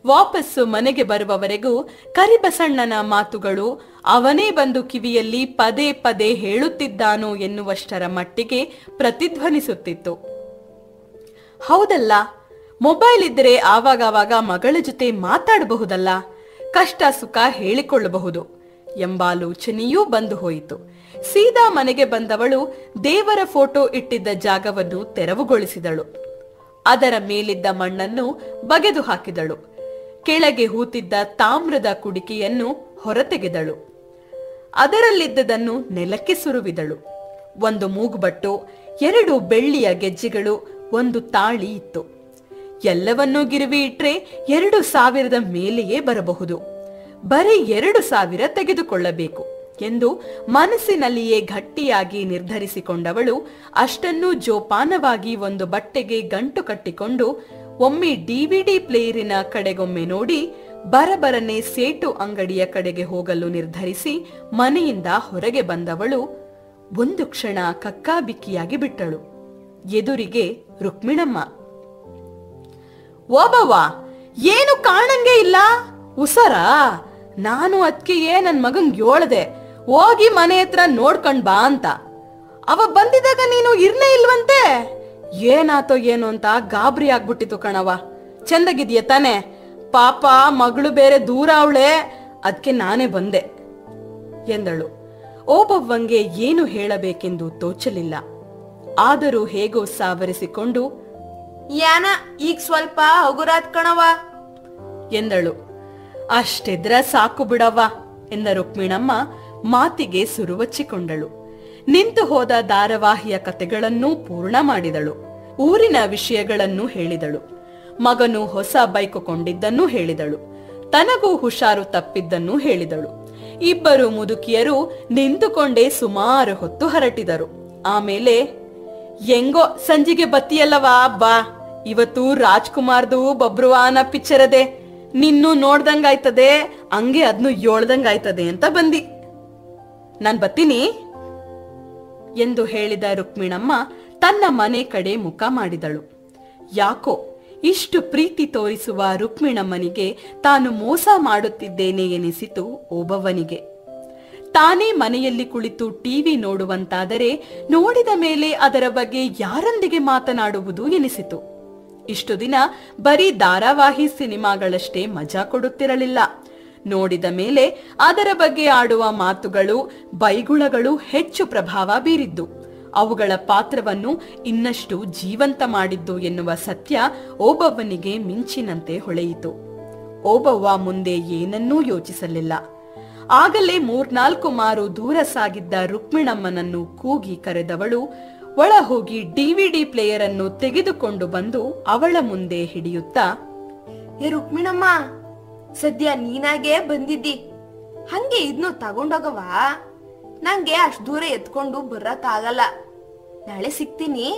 ವಾಪಸ್ಸು ಮನೆಗೆ ಬರುವವರೆಗೂ ಕರಿಬಸಣ್ಣನ ಮಾತುಗಳು ಅವನೇ ಬಂದು ಕಿವಿಯಲ್ಲಿ ಪದೇ ಪದೇ ಹೇಳುತ್ತಿದ್ದಾನೋ ಎನ್ನುವಷ್ಟರ ಮಟ್ಟಿಗೆ ಪ್ರತಿಧ್ವನಿಸುತ್ತಿತ್ತು. ಹೌದಲ್ಲ, ಮೊಬೈಲ್ ಇದ್ದರೆ ಆವಾಗವಾಗ ಮಗಳ ಜೊತೆ ಮಾತಾಡಬಹುದಲ್ಲ, ಕಷ್ಟ ಸುಖ ಹೇಳಿಕೊಳ್ಳಬಹುದು ಎಂಬಾಲೋಚನೆಯೂ ಬಂದು ಹೋಯಿತು. ಸೀದಾ ಮನೆಗೆ ಬಂದವಳು ದೇವರ ಫೋಟೋ ಇಟ್ಟಿದ್ದ ಜಾಗವನ್ನು ತೆರವುಗೊಳಿಸಿದಳು. ಅದರ ಮೇಲಿದ್ದ ಮಣ್ಣನ್ನು ಬಗೆದು ಹಾಕಿದಳು. ಕೆಳಗೆ ಹೂತಿದ್ದ ತಾಮ್ರದ ಕುಡಿಕೆಯನ್ನು ಹೊರತೆಗೆದಳು. ಅದರಲ್ಲಿದ್ದದನ್ನು ನೆಲಕ್ಕೆ ಸುರುವಿದಳು. ಒಂದು ಮೂಗುಬಟ್ಟು, 2 ಬೆಳ್ಳಿಯ ಗೆಜ್ಜೆಗಳು, ಒಂದು ತಾಳಿ ಇತ್ತು. ಎಲ್ಲವನ್ನೂ ಗಿರವಿ ಇಟ್ರೆ 2,000 ಮೇಲೆಯೇ ಬರಬಹುದು. ಬರೀ 2,000 ತೆಗೆದುಕೊಳ್ಳಬೇಕು ಎಂದು ಮನಸ್ಸಿನಲ್ಲಿಯೇ ಗಟ್ಟಿಯಾಗಿ ನಿರ್ಧರಿಸಿಕೊಂಡವಳು ಅಷ್ಟನ್ನೂ ಜೋಪಾನವಾಗಿ ಒಂದು ಬಟ್ಟೆಗೆ ಗಂಟು ಕಟ್ಟಿಕೊಂಡು ಒಮ್ಮೆ ಡಿವಿಡಿ ಪ್ಲೇಯರಿನ ಕಡೆಗೊಮ್ಮೆ ನೋಡಿ ಬರಬರನೆ ಸೇಟು ಅಂಗಡಿಯ ಕಡೆಗೆ ಹೋಗಲು ನಿರ್ಧರಿಸಿ ಮನೆಯಿಂದ ಹೊರಗೆ ಬಂದವಳು ಒಂದು ಕ್ಷಣ ಕಕ್ಕಾಬಿಕ್ಕಿಯಾಗಿ ಬಿಟ್ಟಳು. ಎದುರಿಗೆ ರುಕ್ಮಿಣಮ್ಮ. ಓಬವ್ವ, ಏನು ಕಾಣಂಗೆ ಇಲ್ಲ, ಉಸರಾ? ನಾನು ಅದಕ್ಕೆ ನನ್ ಮಗಂಗ್ ಹೇಳ್ದೆ, ಹೋಗಿ ಮನೆ ಹತ್ರ ನೋಡ್ಕೊಂಡ್ ಬಾ ಅಂತ. ಅವ ಬಂದಿದಾಗ ನೀನು ಇರ್ನೇ ಇಲ್ವಂತೆ. ಏನಾತೋ ಏನು ಅಂತ ಗಾಬರಿ ಆಗ್ಬಿಟ್ಟಿತ್ತು ಕಣವ. ಚಂದಗಿದ್ಯ ತಾನೆ? ಪಾಪ ಮಗಳು ಬೇರೆ ದೂರ ಅವಳೆ, ಅದಕ್ಕೆ ನಾನೇ ಬಂದೆ ಎಂದಳು. ಓಬವ್ವಂಗೆ ಏನು ಹೇಳಬೇಕೆಂದು ತೋಚಲಿಲ್ಲ. ಆದರೂ ಹೇಗೋ ಸಾವರಿಸಿಕೊಂಡು ಯಾನ ಈಗ ಸ್ವಲ್ಪ ಹಗುರಾತ್ ಕಣವ ಎಂದಳು. ಅಷ್ಟಿದ್ರ ಸಾಕು ಬಿಡವ್ವ ಎಂದ ರುಕ್ಮಿಣಮ್ಮ ಮಾತಿಗೆ ಸುರುವಚ್ಚಿಕೊಂಡಳು. ನಿಂತು ಹೋದ ಧಾರಾವಾಹಿಯ ಕತೆಗಳನ್ನೂ ಪೂರ್ಣ ಮಾಡಿದಳು. ಊರಿನ ವಿಷಯಗಳನ್ನು ಹೇಳಿದಳು. ಮಗನು ಹೊಸ ಬೈಕ್ ಕೊಂಡಿದ್ದನ್ನು ಹೇಳಿದಳು. ತನಗೂ ಹುಷಾರು ತಪ್ಪಿದ್ದನ್ನು ಹೇಳಿದಳು. ಇಬ್ಬರು ಮುದುಕಿಯರು ನಿಂತುಕೊಂಡೇ ಸುಮಾರು ಹೊತ್ತು ಹರಟಿದರು. ಆಮೇಲೆ, ಹೆಂಗೋ ಸಂಜಿಗೆ ಬತ್ತಿಯಲ್ಲವಾ ಬಾ, ಇವತ್ತು ರಾಜ್ಕುಮಾರ್ದು ಬಬ್ರುವಾನ ಪಿಕ್ಚರ್ ಅದೇ, ನಿನ್ನೂ ನೋಡ್ದಂಗಾಯ್ತದೆ, ಹಂಗೆ ಅದ್ನು ಹೇಳ್ದಂಗಾಯ್ತದೆ ಅಂತ ಬಂದಿ. ನಾನ್ ಬತ್ತೀನಿ ಎಂದು ಹೇಳಿದ ರುಕ್ಮಿಣಮ್ಮ ತನ್ನ ಮನೆ ಕಡೆ ಮುಖ ಮಾಡಿದಳು. ಯಾಕೋ ಇಷ್ಟು ಪ್ರೀತಿ ತೋರಿಸುವ ರುಕ್ಮಿಣಮ್ಮನಿಗೆ ತಾನು ಮೋಸ ಮಾಡುತ್ತಿದ್ದೇನೆ ಎನಿಸಿತು ಓಬವ್ವನಿಗೆ. ತಾನೇ ಮನೆಯಲ್ಲಿ ಕುಳಿತು ಟಿವಿ ನೋಡುವಂತಾದರೆ ನೋಡಿದ ಮೇಲೆ ಅದರ ಬಗ್ಗೆ ಯಾರೊಂದಿಗೆ ಮಾತನಾಡುವುದು ಎನಿಸಿತು. ಇಷ್ಟು ದಿನ ಬರೀ ಧಾರಾವಾಹಿ ಸಿನಿಮಾಗಳಷ್ಟೇ ಮಜಾ ಕೊಡುತ್ತಿರಲಿಲ್ಲ. ನೋಡಿದ ಮೇಲೆ ಅದರ ಬಗ್ಗೆ ಆಡುವ ಮಾತುಗಳು, ಬೈಗುಳಗಳು ಹೆಚ್ಚು ಪ್ರಭಾವ ಬೀರಿದ್ದು, ಅವುಗಳ ಪಾತ್ರವನ್ನು ಇನ್ನಷ್ಟು ಜೀವಂತ ಮಾಡಿದ್ದು ಎನ್ನುವ ಸತ್ಯ ಓಬವ್ವನಿಗೆ ಮಿಂಚಿನಂತೆ ಹೊಳೆಯಿತು. ಓಬವ್ವ ಮುಂದೆ ಏನನ್ನೂ ಯೋಚಿಸಲಿಲ್ಲ. ಆಗಲೇ 3-4 ಮಾರು ದೂರ ಸಾಗಿದ್ದ ರುಕ್ಮಿಣಮ್ಮನನ್ನು ಕೂಗಿ ಕರೆದವಳು ಒಳ ಹೋಗಿ ಡಿವಿಡಿ ಪ್ಲೇಯರ್ ಅನ್ನು ತೆಗೆದುಕೊಂಡು ಬಂದು ಅವಳ ಮುಂದೆ ಹಿಡಿಯುತ್ತಾ, ಏ ರುಕ್ಮಿಣಮ್ಮ, ಸದ್ಯ ನೀನಾಗೆ ಬಂದಿದ್ದಿ, ಹಂಗೆ ಇದ್ನು ತಗೊಂಡೋಗವ. ನಂಗೆ ಅಷ್ಟ್ ದೂರ ಎತ್ಕೊಂಡು ಬರಕ್ ಆಗಲ್ಲ, ನಾಳೆ ಸಿಗ್ತೀನಿ.